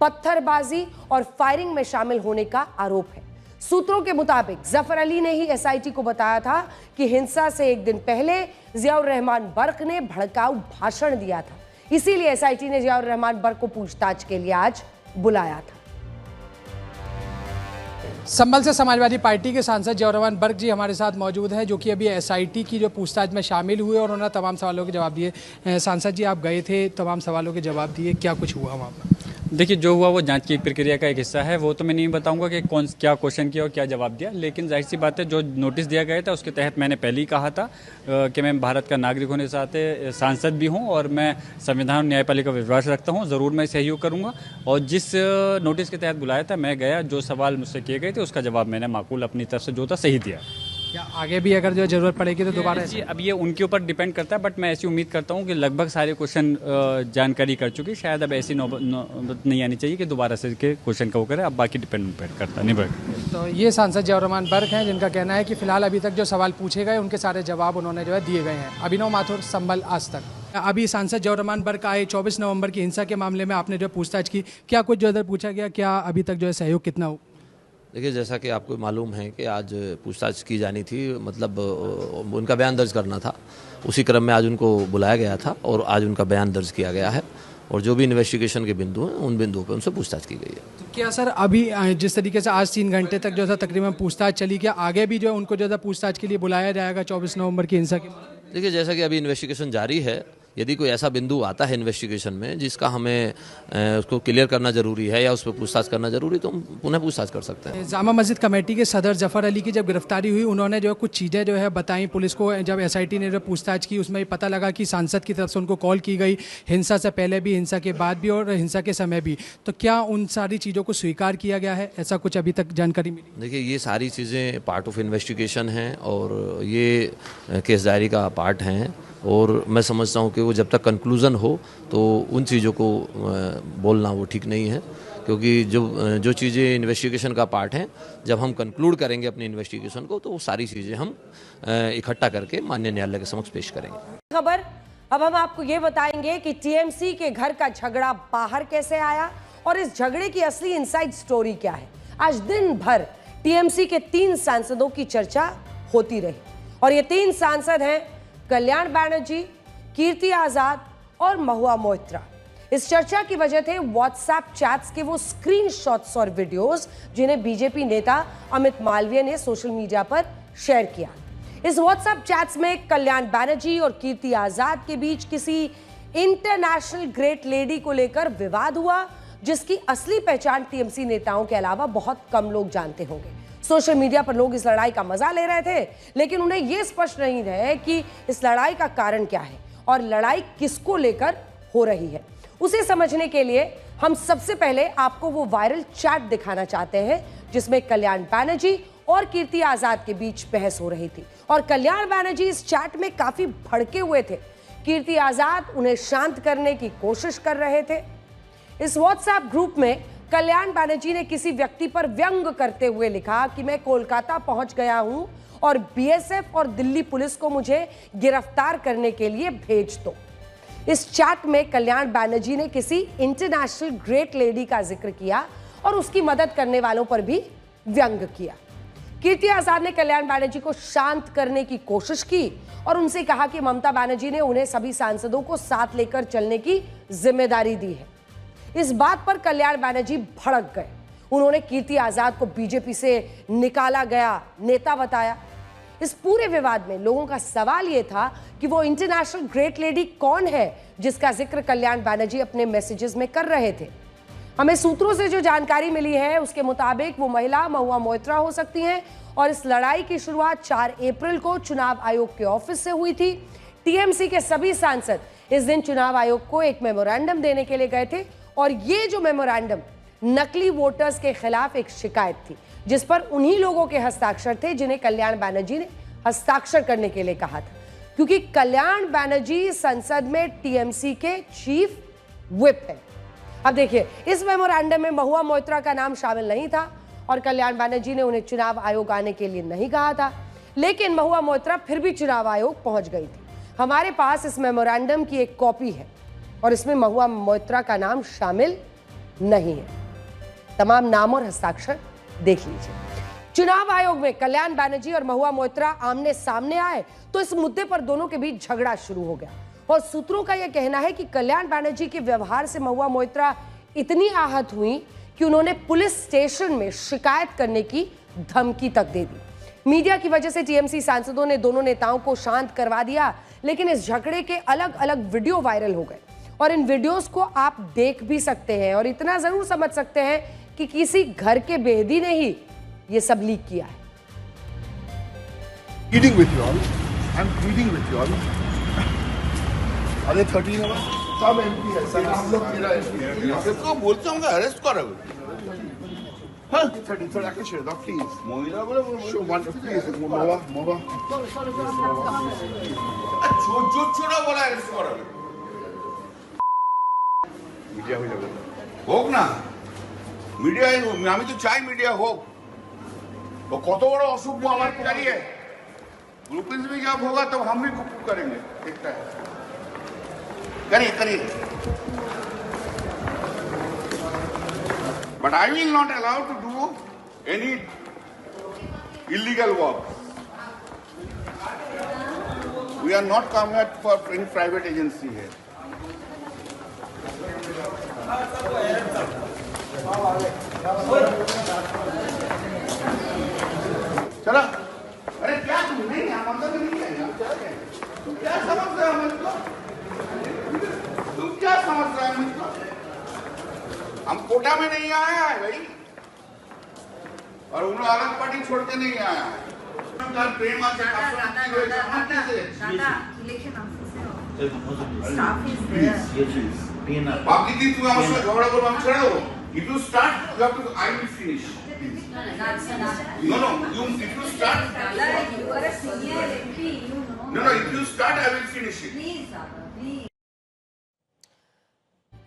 पत्थरबाजी और फायरिंग में शामिल होने का आरोप है। सूत्रों के मुताबिक जफर अली ने ही एसआईटी को बताया था कि हिंसा से एक दिन पहले जियाउर रहमान बर्क ने भड़काऊ भाषण दिया था, इसीलिए एसआईटी ने जियाउर रहमान बर्क को पूछताछ के लिए आज बुलाया था। संभल से समाजवादी पार्टी के सांसद जियाउर रहमान बर्क जी हमारे साथ मौजूद हैं, जो कि अभी एसआईटी की जो पूछताछ में शामिल हुए और उन्होंने तमाम सवालों के जवाब दिए। सांसद जी, आप गए थे, तमाम सवालों के जवाब दिए, क्या कुछ हुआ वहाँ पर? देखिए, जो हुआ वो जांच की प्रक्रिया का एक हिस्सा है। वो तो मैं नहीं बताऊंगा कि कौन क्या क्वेश्चन किया और क्या जवाब दिया, लेकिन जाहिर सी बात है जो नोटिस दिया गया था उसके तहत मैंने पहले ही कहा था कि मैं भारत का नागरिक होने के साथ सांसद भी हूं और मैं संविधान और न्यायपालिका पर विश्वास रखता हूं। ज़रूर मैं सहयोग करूंगा और जिस नोटिस के तहत बुलाया था मैं गया, जो सवाल मुझसे किए गए थे उसका जवाब मैंने माकूल अपनी तरफ से जो था सही दिया। क्या आगे भी अगर जो जरूरत पड़ेगी तो दोबारा? अब ये उनके ऊपर डिपेंड करता है, बट मैं ऐसी उम्मीद करता हूँ कि लगभग सारे क्वेश्चन जानकारी कर चुकी, शायद अब ऐसी नौबत नहीं आनी चाहिए कि दोबारा से के क्वेश्चन का वो करे। अब बाकी डिपेंड करता नहीं पड़ेगा। तो ये सांसद जियाउर रहमान बर्क हैं, जिनका कहना है कि फिलहाल अभी तक जो सवाल पूछे गए उनके सारे जवाब उन्होंने जो है दिए गए हैं। अभिनव माथुर, संभल, आज तक। अभी सांसद जियाउर रहमान बर्क आए 24 नवंबर की हिंसा के मामले में आपने जो पूछताछ की, क्या कुछ जो इधर पूछा गया, क्या अभी तक जो है सहयोग कितना हो? देखिए, जैसा कि आपको मालूम है कि आज पूछताछ की जानी थी, मतलब उनका बयान दर्ज करना था, उसी क्रम में आज उनको बुलाया गया था और आज उनका बयान दर्ज किया गया है और जो भी इन्वेस्टिगेशन के बिंदु हैं उन बिंदुओं पर उनसे पूछताछ की गई है। तो क्या सर, अभी जिस तरीके से आज 3 घंटे तक जो था तकरीबन पूछताछ चली, क्या आगे भी जो है उनको जो था पूछताछ के लिए बुलाया जाएगा 24 नवंबर की हिंसा के? देखिए, जैसा कि अभी इन्वेस्टिगेशन जारी है, यदि कोई ऐसा बिंदु आता है इन्वेस्टिगेशन में जिसका हमें उसको क्लियर करना जरूरी है या उस पर पूछताछ करना जरूरी, तो हम पुनः पूछताछ कर सकते हैं। जामा मस्जिद कमेटी के सदर जफर अली की जब गिरफ्तारी हुई, उन्होंने जो कुछ चीज़ें जो है बताई पुलिस को। जब एसआईटी ने जो पूछताछ की उसमें पता लगा कि सांसद की तरफ से उनको कॉल की गई, हिंसा से पहले भी, हिंसा के बाद भी और हिंसा के समय भी। तो क्या उन सारी चीज़ों को स्वीकार किया गया है? ऐसा कुछ अभी तक जानकारी मिली? देखिए, ये सारी चीज़ें पार्ट ऑफ इन्वेस्टिगेशन हैं और ये केस डायरी का पार्ट हैं और मैं समझता हूँ कि वो जब तक कंक्लूज़न हो तो उन चीज़ों को बोलना वो ठीक नहीं है, क्योंकि जो चीज़ें इन्वेस्टिगेशन का पार्ट हैं, जब हम कंक्लूड करेंगे अपनी इन्वेस्टिगेशन को तो वो सारी चीज़ें हम इकट्ठा करके माननीय न्यायालय के समक्ष पेश करेंगे। खबर अब हम आपको ये बताएंगे कि टीएमसी के घर का झगड़ा बाहर कैसे आया और इस झगड़े की असली इनसाइड स्टोरी क्या है। आज दिन भर टीएमसी के 3 सांसदों की चर्चा होती रही और ये 3 सांसद हैं कल्याण बनर्जी, कीर्ति आजाद और महुआ मोइत्रा। इस चर्चा की वजह थे व्हाट्सएप चैट्स के वो स्क्रीनशॉट्स और वीडियोस जिन्हें बीजेपी नेता अमित मालवीय ने सोशल मीडिया पर शेयर किया। इस व्हाट्सएप चैट्स में कल्याण बनर्जी और कीर्ति आजाद के बीच किसी इंटरनेशनल ग्रेट लेडी को लेकर विवाद हुआ, जिसकी असली पहचान टीएमसी नेताओं के अलावा बहुत कम लोग जानते होंगे। सोशल मीडिया पर लोग इस लड़ाई का मजा ले रहे थे, लेकिन उन्हें यह स्पष्ट नहीं रहे कि इस लड़ाई का कारण क्या है और लड़ाई किसको लेकर हो रही है। उसे समझने के लिए हम सबसे पहले आपको वो वायरल चैट दिखाना चाहते हैं जिसमें कल्याण बनर्जी और कीर्ति आजाद के बीच बहस हो रही थी और कल्याण बनर्जी इस चैट में काफी भड़के हुए थे। कीर्ति आजाद उन्हें शांत करने की कोशिश कर रहे थे। इस व्हाट्सएप ग्रुप में कल्याण बनर्जी ने किसी व्यक्ति पर व्यंग करते हुए लिखा कि मैं कोलकाता पहुंच गया हूं और बीएसएफ और दिल्ली पुलिस को मुझे गिरफ्तार करने के लिए भेज दो। इस चैट में कल्याण बनर्जी ने किसी इंटरनेशनल ग्रेट लेडी का जिक्र किया और उसकी मदद करने वालों पर भी व्यंग किया। कीर्ति आजाद ने कल्याण बनर्जी को शांत करने की कोशिश की और उनसे कहा कि ममता बनर्जी ने उन्हें सभी सांसदों को साथ लेकर चलने की जिम्मेदारी दी है। इस बात पर कल्याण बनर्जी भड़क गए। उन्होंने कीर्ति आजाद को बीजेपी से निकाला गया नेता बताया। इस पूरे विवाद में लोगों का सवाल यह था कि वो इंटरनेशनल ग्रेट लेडी कौन है जिसका जिक्र कल्याण बनर्जी अपने मैसेजेस में कर रहे थे। हमें सूत्रों से जो जानकारी मिली है उसके मुताबिक वो महिला महुआ मोइत्रा हो सकती हैं और इस लड़ाई की शुरुआत 4 अप्रैल को चुनाव आयोग के ऑफिस से हुई थी। टीएमसी के सभी सांसद इस दिन चुनाव आयोग को एक मेमोरेंडम देने के लिए गए थे और ये जो मेमोरेंडम नकली वोटर्स के खिलाफ एक शिकायत थी जिस पर उन्हीं लोगों के हस्ताक्षर थे जिन्हें कल्याण बैनर्जी ने हस्ताक्षर करने के लिए कहा था, क्योंकि कल्याण बैनर्जी संसद में टीएमसी के चीफ व्हिप है। अब देखिए, इस मेमोरेंडम में महुआ मोइत्रा का नाम शामिल नहीं था और कल्याण बैनर्जी ने उन्हें चुनाव आयोग आने के लिए नहीं कहा था, लेकिन महुआ मोइत्रा फिर भी चुनाव आयोग पहुंच गई थी। हमारे पास इस मेमोरेंडम की एक कॉपी है और इसमें महुआ मोइत्रा का नाम शामिल नहीं है। तमाम नाम और हस्ताक्षर देख लीजिए। चुनाव आयोग में कल्याण बैनर्जी और महुआ मोइत्रा आमने सामने आए तो इस मुद्दे पर दोनों के बीच झगड़ा शुरू हो गया और सूत्रों का यह कहना है कि कल्याण बैनर्जी के व्यवहार से महुआ मोइत्रा इतनी आहत हुई कि उन्होंने पुलिस स्टेशन में शिकायत करने की धमकी तक दे दी। मीडिया की वजह से टीएमसी सांसदों ने दोनों नेताओं को शांत करवा दिया, लेकिन इस झगड़े के अलग अलग वीडियो वायरल हो गए और इन वीडियोस को आप देख भी सकते हैं और इतना जरूर समझ सकते हैं कि किसी घर के बेहदी ने ही ये सब लीक किया है। Pleading with you all. I'm pleading with you all. अरे 13 नंबर सब एमपी है सर, हम लोग मेरा एमपी है। सबको बोलते होंगे अरेस्ट करोगे। हाँ 30 I can share that please. मोहिरा बोले show one please मोवा छोटा बोला अरेस्ट करोगे। मीडिया हो जाएगा होग ना मीडिया আমি তো চাই মিডিয়া হোক तो कत बड़ा अशुभ हमारे करिए ग्रुपिंग में जब होगा तब हम भी कुछ करेंगे देखता है करिए करिए but I will not allow to do any illegal work we are not coming for any private agency है चला अरे क्या तुम नहीं हम तो नहीं है तुम क्या समझ रहे हो मुझको तुम क्या समझ रहे हो मुझको हम कोटा में नहीं आया है भाई और उन लोग अलग पार्टी छोड़ के नहीं आया है प्रेम बाकी दिन तुम हमसे झगड़ा करो हम छेड़ो if you start you have to I will finish no if you start you are a senior MP you know no if you start I will finish it please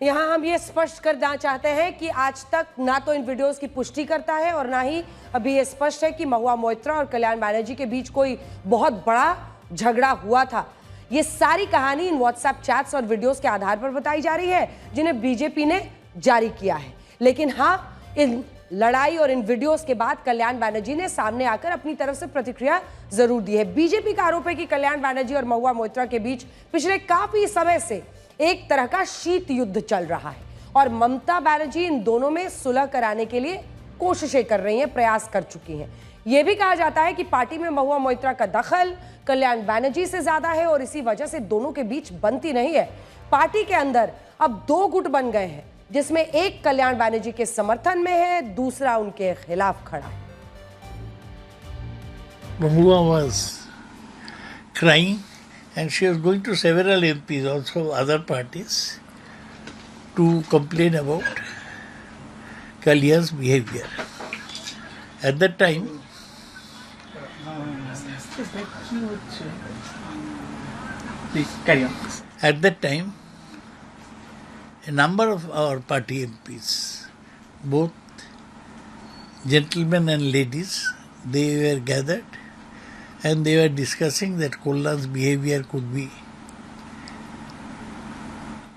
यहाँ हम ये स्पष्ट करना चाहते हैं कि आज तक ना तो इन वीडियोस की पुष्टि करता है और ना ही अभी ये स्पष्ट है कि महुआ मोइत्रा और कल्याण बैनर्जी के बीच कोई बहुत बड़ा झगड़ा हुआ था। ये सारी कहानी इन व्हाट्सएप चैट्स और वीडियोस के आधार पर बताई जा रही है जिन्हें बीजेपी ने जारी किया है, लेकिन हाँ इन लड़ाई और इन वीडियोस के बाद कल्याण बैनर्जी ने सामने आकर अपनी तरफ से प्रतिक्रिया जरूर दी है। बीजेपी का आरोप है कि कल्याण बैनर्जी और महुआ मोइत्रा के बीच पिछले काफी समय से एक तरह का शीत युद्ध चल रहा है और ममता बनर्जी इन दोनों में सुलह कराने के लिए कोशिशें कर रही हैं, प्रयास कर चुकी हैं। यह भी कहा जाता है कि पार्टी में महुआ मोइत्रा का दखल कल्याण बैनर्जी से ज्यादा है और इसी वजह से दोनों के बीच बनती नहीं है। पार्टी के अंदर अब 2 गुट बन गए हैं जिसमें एक कल्याण बैनर्जी के समर्थन में है, दूसरा उनके खिलाफ खड़ा है। Mahua was crying and she was going to several MPs, also other parties, to complain about Kalyan's behavior. At that time, please carry on. At that time, a number of our party MPs, both gentlemen and ladies, they were gathered and they were discussing that Kalyan's behavior could be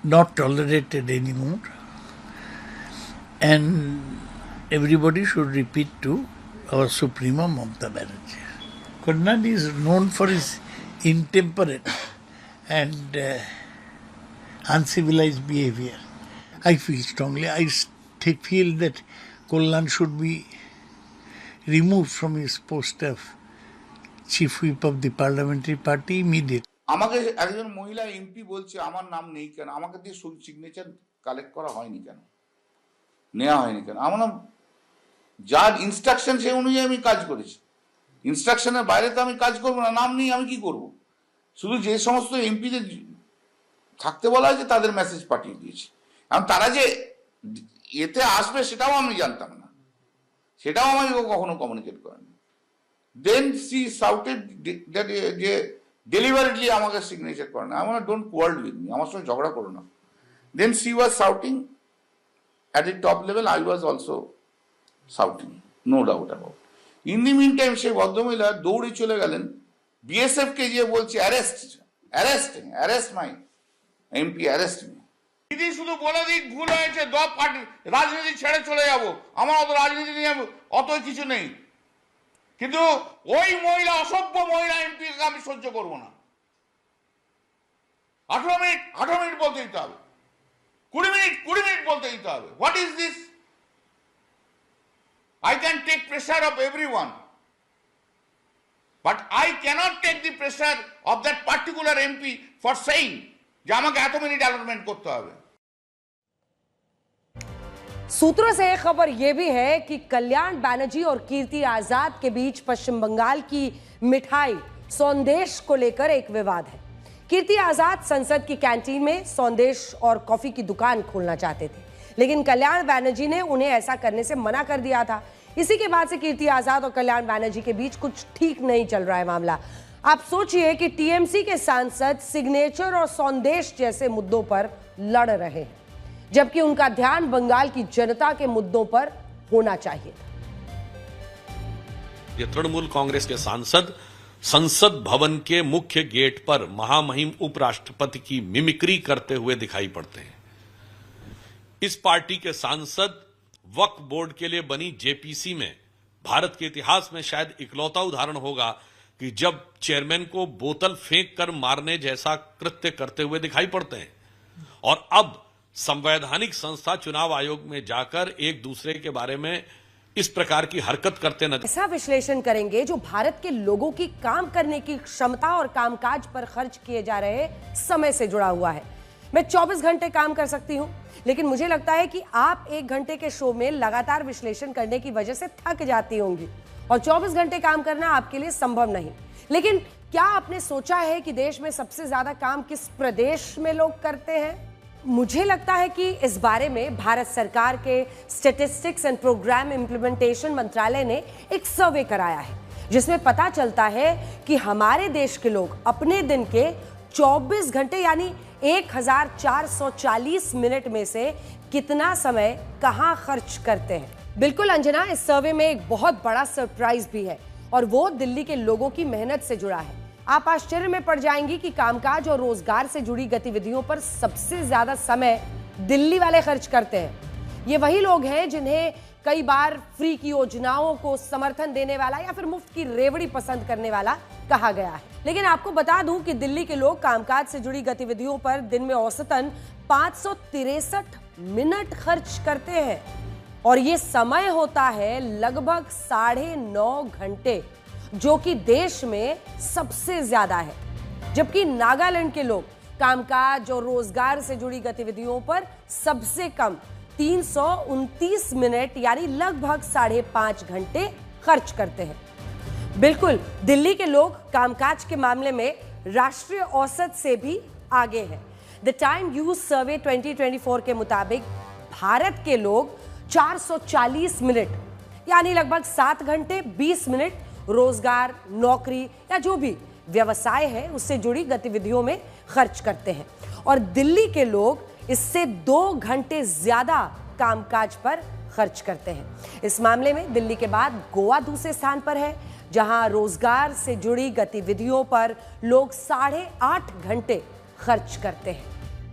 not tolerated anymore and everybody should repeat to our Suprema Mamata Banerjee. Kalyan is known for his intemperate and uncivilized behavior. I feel strongly, I feel that Kalyan should be removed from his post of Chief Whip of the Parliamentary Party immediately. আমাকে একজন মহিলা MP বলছে আমার নাম নেই কেন, আমাকে দিয়ে সিগনেচার কালেক্ট করা হয়নি কেন? নেওয়া হয়নি কেন? আমরা যার ইনস্ট্রাকশন সেই অনুযায়ী আমি কাজ করেছি। ইনস্ট্রাকশনের বাইরে তো আমি কাজ করবো না, নাম নিয়ে আমি কি করব? শুধু যে সমস্ত এমপিদের থাকতে বলা হয়েছে তাদের মেসেজ পাঠিয়ে দিয়েছি। এখন তারা যে এতে আসবে সেটাও আমি জানতাম না, সেটাও আমাকে কখনো কমিউনিকেট করেনি। দেন সি সাউটেড দ্যাট যে ডেলিভারেটলি আমাকে সিগনেচার করে না। আমার ডোন্ট কোয়ার্ড উইথ মি, আমার সঙ্গে ঝগড়া করো না। Then she was shouting at a top level, I was also shouting, no doubt about. In the meantime সেই ভদ্রমহিলা দৌড়ে চলে গেলেন বিএসএফ কে গিয়ে বলছে arrest my MP, arrest me. দিদি শুধু বলে দিক ভুল হয়েছে, দল পার্টি রাজনীতি ছেড়ে চলে যাব, আমার অত রাজনীতি নিয়ে অত কিছু নেই। কিন্তু ওই মহিলা, অসভ্য মহিলা এমপিকে আমি সহ্য করব না। 18 মিনিট বলতে দিতে হবে, 20 মিনিট বলতে দিতে হবে। What is this? I can take pressure of everyone, but I cannot take the pressure of that particular MP for saying যে আমাকে এত মিনিট অ্যালটমেন্ট করতে হবে। सूत्रों से एक खबर यह भी है कि कल्याण बैनर्जी और कीर्ति आजाद के बीच पश्चिम बंगाल की मिठाई सौंदेश को लेकर एक विवाद है। कीर्ति आजाद संसद की कैंटीन में सौंदेश और कॉफी की दुकान खोलना चाहते थे, लेकिन कल्याण बैनर्जी ने उन्हें ऐसा करने से मना कर दिया था। इसी के बाद से कीर्ति आजाद और कल्याण बैनर्जी के बीच कुछ ठीक नहीं चल रहा है मामला। आप सोचिए कि टीएमसी के सांसद सिग्नेचर और सौंदेश जैसे मुद्दों पर लड़ रहे हैं, जबकि उनका ध्यान बंगाल की जनता के मुद्दों पर होना चाहिए था। ये तृणमूल कांग्रेस के सांसद संसद भवन के मुख्य गेट पर महामहिम उपराष्ट्रपति की मिमिक्री करते हुए दिखाई पड़ते हैं। इस पार्टी के सांसद वक्फ बोर्ड के लिए बनी जेपीसी में भारत के इतिहास में शायद इकलौता उदाहरण होगा कि जब चेयरमैन को बोतल फेंक कर मारने जैसा कृत्य करते हुए दिखाई पड़ते हैं, और अब संवैधानिक संस्था चुनाव आयोग में जाकर एक दूसरे के बारे में इस प्रकार की हरकत करते नजर। ऐसा विश्लेषण करेंगे जो भारत के लोगों की काम करने की क्षमता और कामकाज पर खर्च किए जा रहे समय से जुड़ा हुआ है। मैं 24 घंटे काम कर सकती हूं, लेकिन मुझे लगता है कि आप 1 घंटे के शो में लगातार विश्लेषण करने की वजह से थक जाती होंगी, और 24 घंटे काम करना आपके लिए संभव नहीं। लेकिन क्या आपने सोचा है कि देश में सबसे ज्यादा काम किस प्रदेश में लोग करते हैं? मुझे लगता है कि इस बारे में भारत सरकार के स्टैटिस्टिक्स एंड प्रोग्राम इंप्लीमेंटेशन मंत्रालय ने एक सर्वे कराया है, जिसमें पता चलता है कि हमारे देश के लोग अपने दिन के 24 घंटे यानी 1440 मिनट में से कितना समय कहां खर्च करते हैं। बिल्कुल अंजना, इस सर्वे में एक बहुत बड़ा सरप्राइज भी है, और वो दिल्ली के लोगों की मेहनत से जुड़ा है। आप आश्चर्य में पड़ जाएंगी कि कामकाज और रोजगार से जुड़ी गतिविधियों पर सबसे ज्यादा समय दिल्ली वाले खर्च करते हैं। ये वही लोग हैं जिन्हें कई बार फ्री की योजनाओं को समर्थन देने वाला या फिर मुफ्त की रेवड़ी पसंद करने वाला कहा गया है। लेकिन आपको बता दूं कि दिल्ली के लोग कामकाज से जुड़ी गतिविधियों पर दिन में औसतन 563 मिनट खर्च करते हैं, और ये समय होता है लगभग 9.5 घंटे, जो कि देश में सबसे ज्यादा है। जबकि नागालैंड के लोग कामकाज और रोजगार से जुड़ी गतिविधियों पर सबसे कम 329 मिनट यानी लगभग 5.5 घंटे खर्च करते हैं। बिल्कुल, दिल्ली के लोग कामकाज के मामले में राष्ट्रीय औसत से भी आगे हैं। द टाइम यूज सर्वे 2024 के मुताबिक भारत के लोग 440 मिनट यानी लगभग 7 घंटे 20 मिनट रोजगार, नौकरी या जो भी व्यवसाय है उससे जुड़ी गतिविधियों में खर्च करते हैं, और दिल्ली के लोग इससे 2 घंटे ज्यादा कामकाज पर खर्च करते हैं। इस मामले में दिल्ली के बाद गोवा दूसरे स्थान पर है, जहां रोजगार से जुड़ी गतिविधियों पर लोग 8.5 घंटे खर्च करते हैं।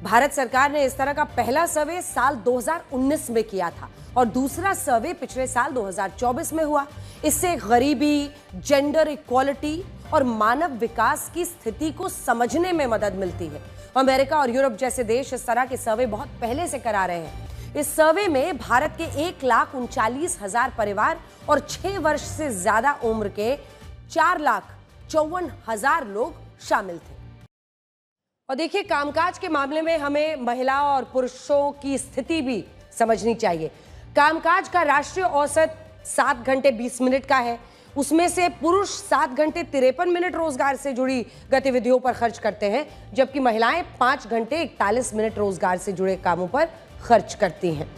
भारत सरकार ने इस तरह का पहला सर्वे साल 2019 में किया था, और दूसरा सर्वे पिछले साल 2024 में हुआ। इससे गरीबी, जेंडर इक्वालिटी और मानव विकास की स्थिति को समझने में मदद मिलती है। अमेरिका और यूरोप जैसे देश इस तरह के सर्वे बहुत पहले से करा रहे हैं। इस सर्वे में भारत के 1,39,000 परिवार और 6 वर्ष से ज्यादा उम्र के 4,54,000 लोग शामिल थे। और देखिए, कामकाज के मामले में हमें महिलाओं और पुरुषों की स्थिति भी समझनी चाहिए। कामकाज का राष्ट्रीय औसत 7 घंटे 20 मिनट का है। उसमें से पुरुष 7 घंटे 53 मिनट रोजगार से जुड़ी गतिविधियों पर खर्च करते हैं, जबकि महिलाएं 5 घंटे 41 मिनट रोजगार से जुड़े कामों पर खर्च करती हैं।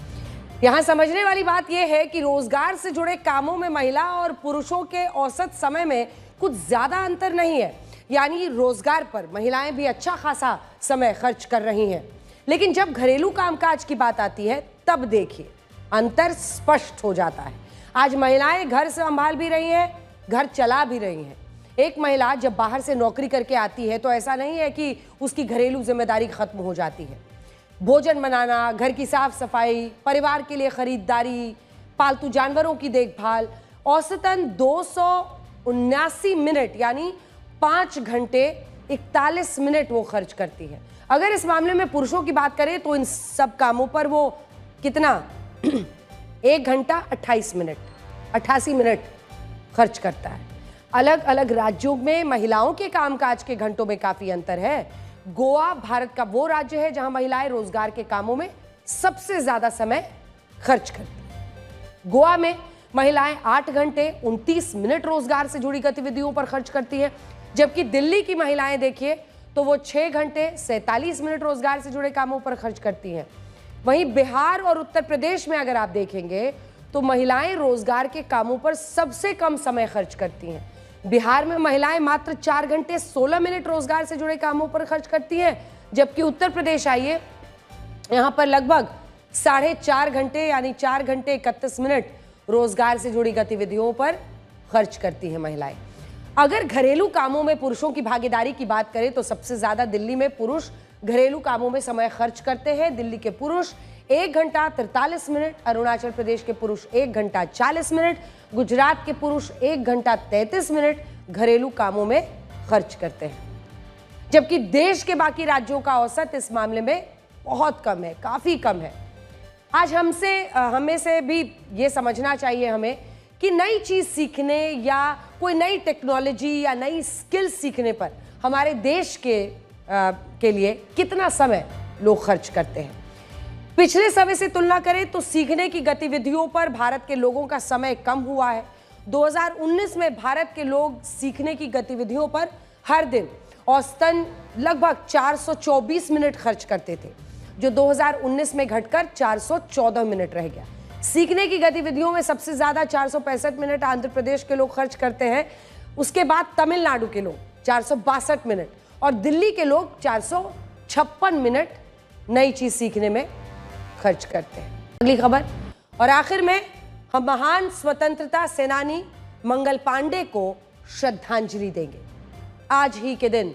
यहां समझने वाली बात यह है कि रोजगार से जुड़े कामों में महिला और पुरुषों के औसत समय में कुछ ज्यादा अंतर नहीं है, यानी रोजगार पर महिलाएं भी अच्छा खासा समय खर्च कर रही हैं। लेकिन जब घरेलू कामकाज की बात आती है तब देखिए अंतर स्पष्ट हो जाता है। आज महिलाएं घर संभाल भी रही हैं, घर चला भी रही हैं। एक महिला जब बाहर से नौकरी करके आती है तो ऐसा नहीं है कि उसकी घरेलू जिम्मेदारी खत्म हो जाती है। भोजन बनाना, घर की साफ सफाई, परिवार के लिए खरीदारी, पालतू जानवरों की देखभाल, औसतन 279 मिनट यानी 5 घंटे 41 मिनट वो खर्च करती है। अगर इस मामले में पुरुषों की बात करें तो इन सब कामों पर वो कितना 1 घंटा 88 मिनट खर्च करता है। अलग अलग राज्यों में महिलाओं के कामकाज के घंटों में काफी अंतर है। गोवा भारत का वो राज्य है जहां महिलाएं रोजगार के कामों में सबसे ज्यादा समय खर्च करती हैं। गोवा में महिलाएं 8 घंटे 29 मिनट रोजगार से जुड़ी गतिविधियों पर खर्च करती हैं, जबकि दिल्ली की महिलाएं देखिए तो वो 6 घंटे 47 मिनट रोजगार से जुड़े कामों पर खर्च करती हैं। वहीं बिहार और उत्तर प्रदेश में अगर आप देखेंगे तो महिलाएं रोजगार के कामों पर सबसे कम समय खर्च करती हैं। बिहार में महिलाएं मात्र 4 घंटे 16 मिनट रोजगार से जुड़े कामों पर खर्च करती हैं, जबकि उत्तर प्रदेश आइए यहां पर लगभग 4.5 घंटे यानी 4 घंटे 31 मिनट रोजगार से जुड़ी गतिविधियों पर खर्च करती हैं महिलाएं। अगर घरेलू कामों में पुरुषों की भागीदारी की बात करें तो सबसे ज्यादा दिल्ली में पुरुष घरेलू कामों में समय खर्च करते हैं। दिल्ली के पुरुष 1 घंटा 43 मिनट, अरुणाचल प्रदेश के पुरुष 1 घंटा 40 मिनट, गुजरात के पुरुष 1 घंटा 33 मिनट घरेलू कामों में खर्च करते हैं, जबकि देश के बाकी राज्यों का औसत इस मामले में बहुत कम है, काफी कम है। आज हमें से भी ये समझना चाहिए हमें कि नई चीज सीखने या कोई नई टेक्नोलॉजी या नई स्किल सीखने पर हमारे देश के लिए कितना समय लोग खर्च करते हैं। पिछले समय से तुलना करें तो सीखने की गतिविधियों पर भारत के लोगों का समय कम हुआ है। 2019 में भारत के लोग सीखने की गतिविधियों पर हर दिन औसतन लगभग 424 मिनट खर्च करते थे, जो 2019 में घटकर 414 मिनट रह गया। सीखने की गतिविधियों में सबसे ज्यादा 465 मिनट आंध्र प्रदेश के लोग खर्च करते हैं, उसके बाद तमिलनाडु के लोग 462 मिनट और दिल्ली के लोग 456 मिनट नई चीज सीखने में खर्च करते हैं। अगली खबर और आखिर में हम महान स्वतंत्रता सेनानी मंगल पांडे को श्रद्धांजलि देंगे। आज ही के दिन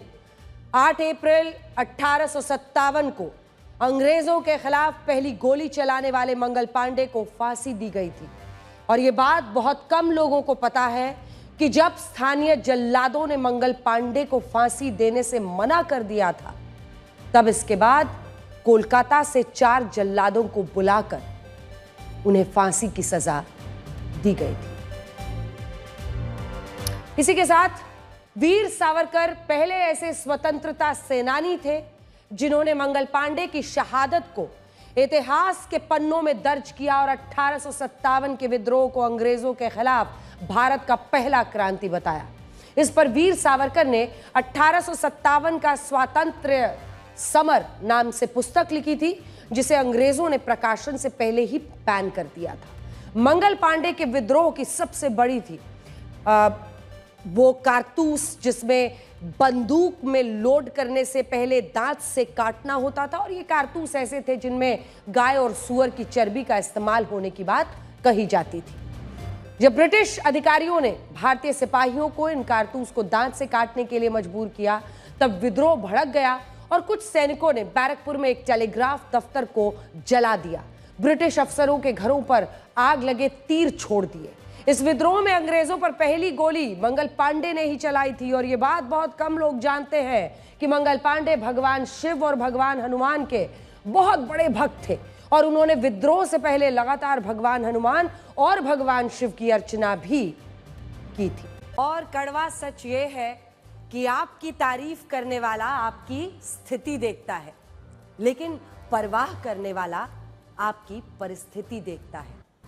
8 अप्रैल 1857 को अंग्रेजों के खिलाफ पहली गोली चलाने वाले मंगल पांडे को फांसी दी गई थी। और यह बात बहुत कम लोगों को पता है कि जब स्थानीय जल्लादों ने मंगल पांडे को फांसी देने से मना कर दिया था, तब इसके बाद कोलकाता से 4 जल्लादों को बुलाकर उन्हें फांसी की सजा दी गई थी। इसी के साथ वीर सावरकर पहले ऐसे स्वतंत्रता सेनानी थे जिन्होंने मंगल पांडे की शहादत को इतिहास के पन्नों में दर्ज किया और 1857 के विद्रोह को अंग्रेजों के खिलाफ भारत का पहला क्रांति बताया। इस पर वीर सावरकर ने 1857 का स्वातंत्र्य समर नाम से पुस्तक लिखी थी, जिसे अंग्रेजों ने प्रकाशन से पहले ही बैन कर दिया था। मंगल पांडे के विद्रोह की सबसे बड़ी थी वो कारतूस जिसमें बंदूक में लोड करने से पहले दांत से काटना होता था, और ये कारतूस ऐसे थे जिनमें गाय और सुअर की चर्बी का इस्तेमाल होने की बात कही जाती थी। जब ब्रिटिश अधिकारियों ने भारतीय सिपाहियों को इन कारतूस को दांत से काटने के लिए मजबूर किया, तब विद्रोह भड़क गया और कुछ सैनिकों ने बैरकपुर में एक टेलीग्राफ दफ्तर को जला दिया। ब्रिटिश अफसरों के घरों पर आग लगे तीर छोड़ दिए। इस विद्रोह में अंग्रेजों पर पहली गोली मंगल पांडे ने ही चलाई थी, और ये बात बहुत कम लोग जानते हैं कि मंगल पांडे भगवान शिव और भगवान हनुमान के बहुत बड़े भक्त थे, और उन्होंने विद्रोह से पहले लगातार भगवान हनुमान और भगवान शिव की अर्चना भी की थी। और कड़वा सच ये है कि आपकी तारीफ करने वाला आपकी स्थिति देखता है, लेकिन परवाह करने वाला आपकी परिस्थिति देखता है।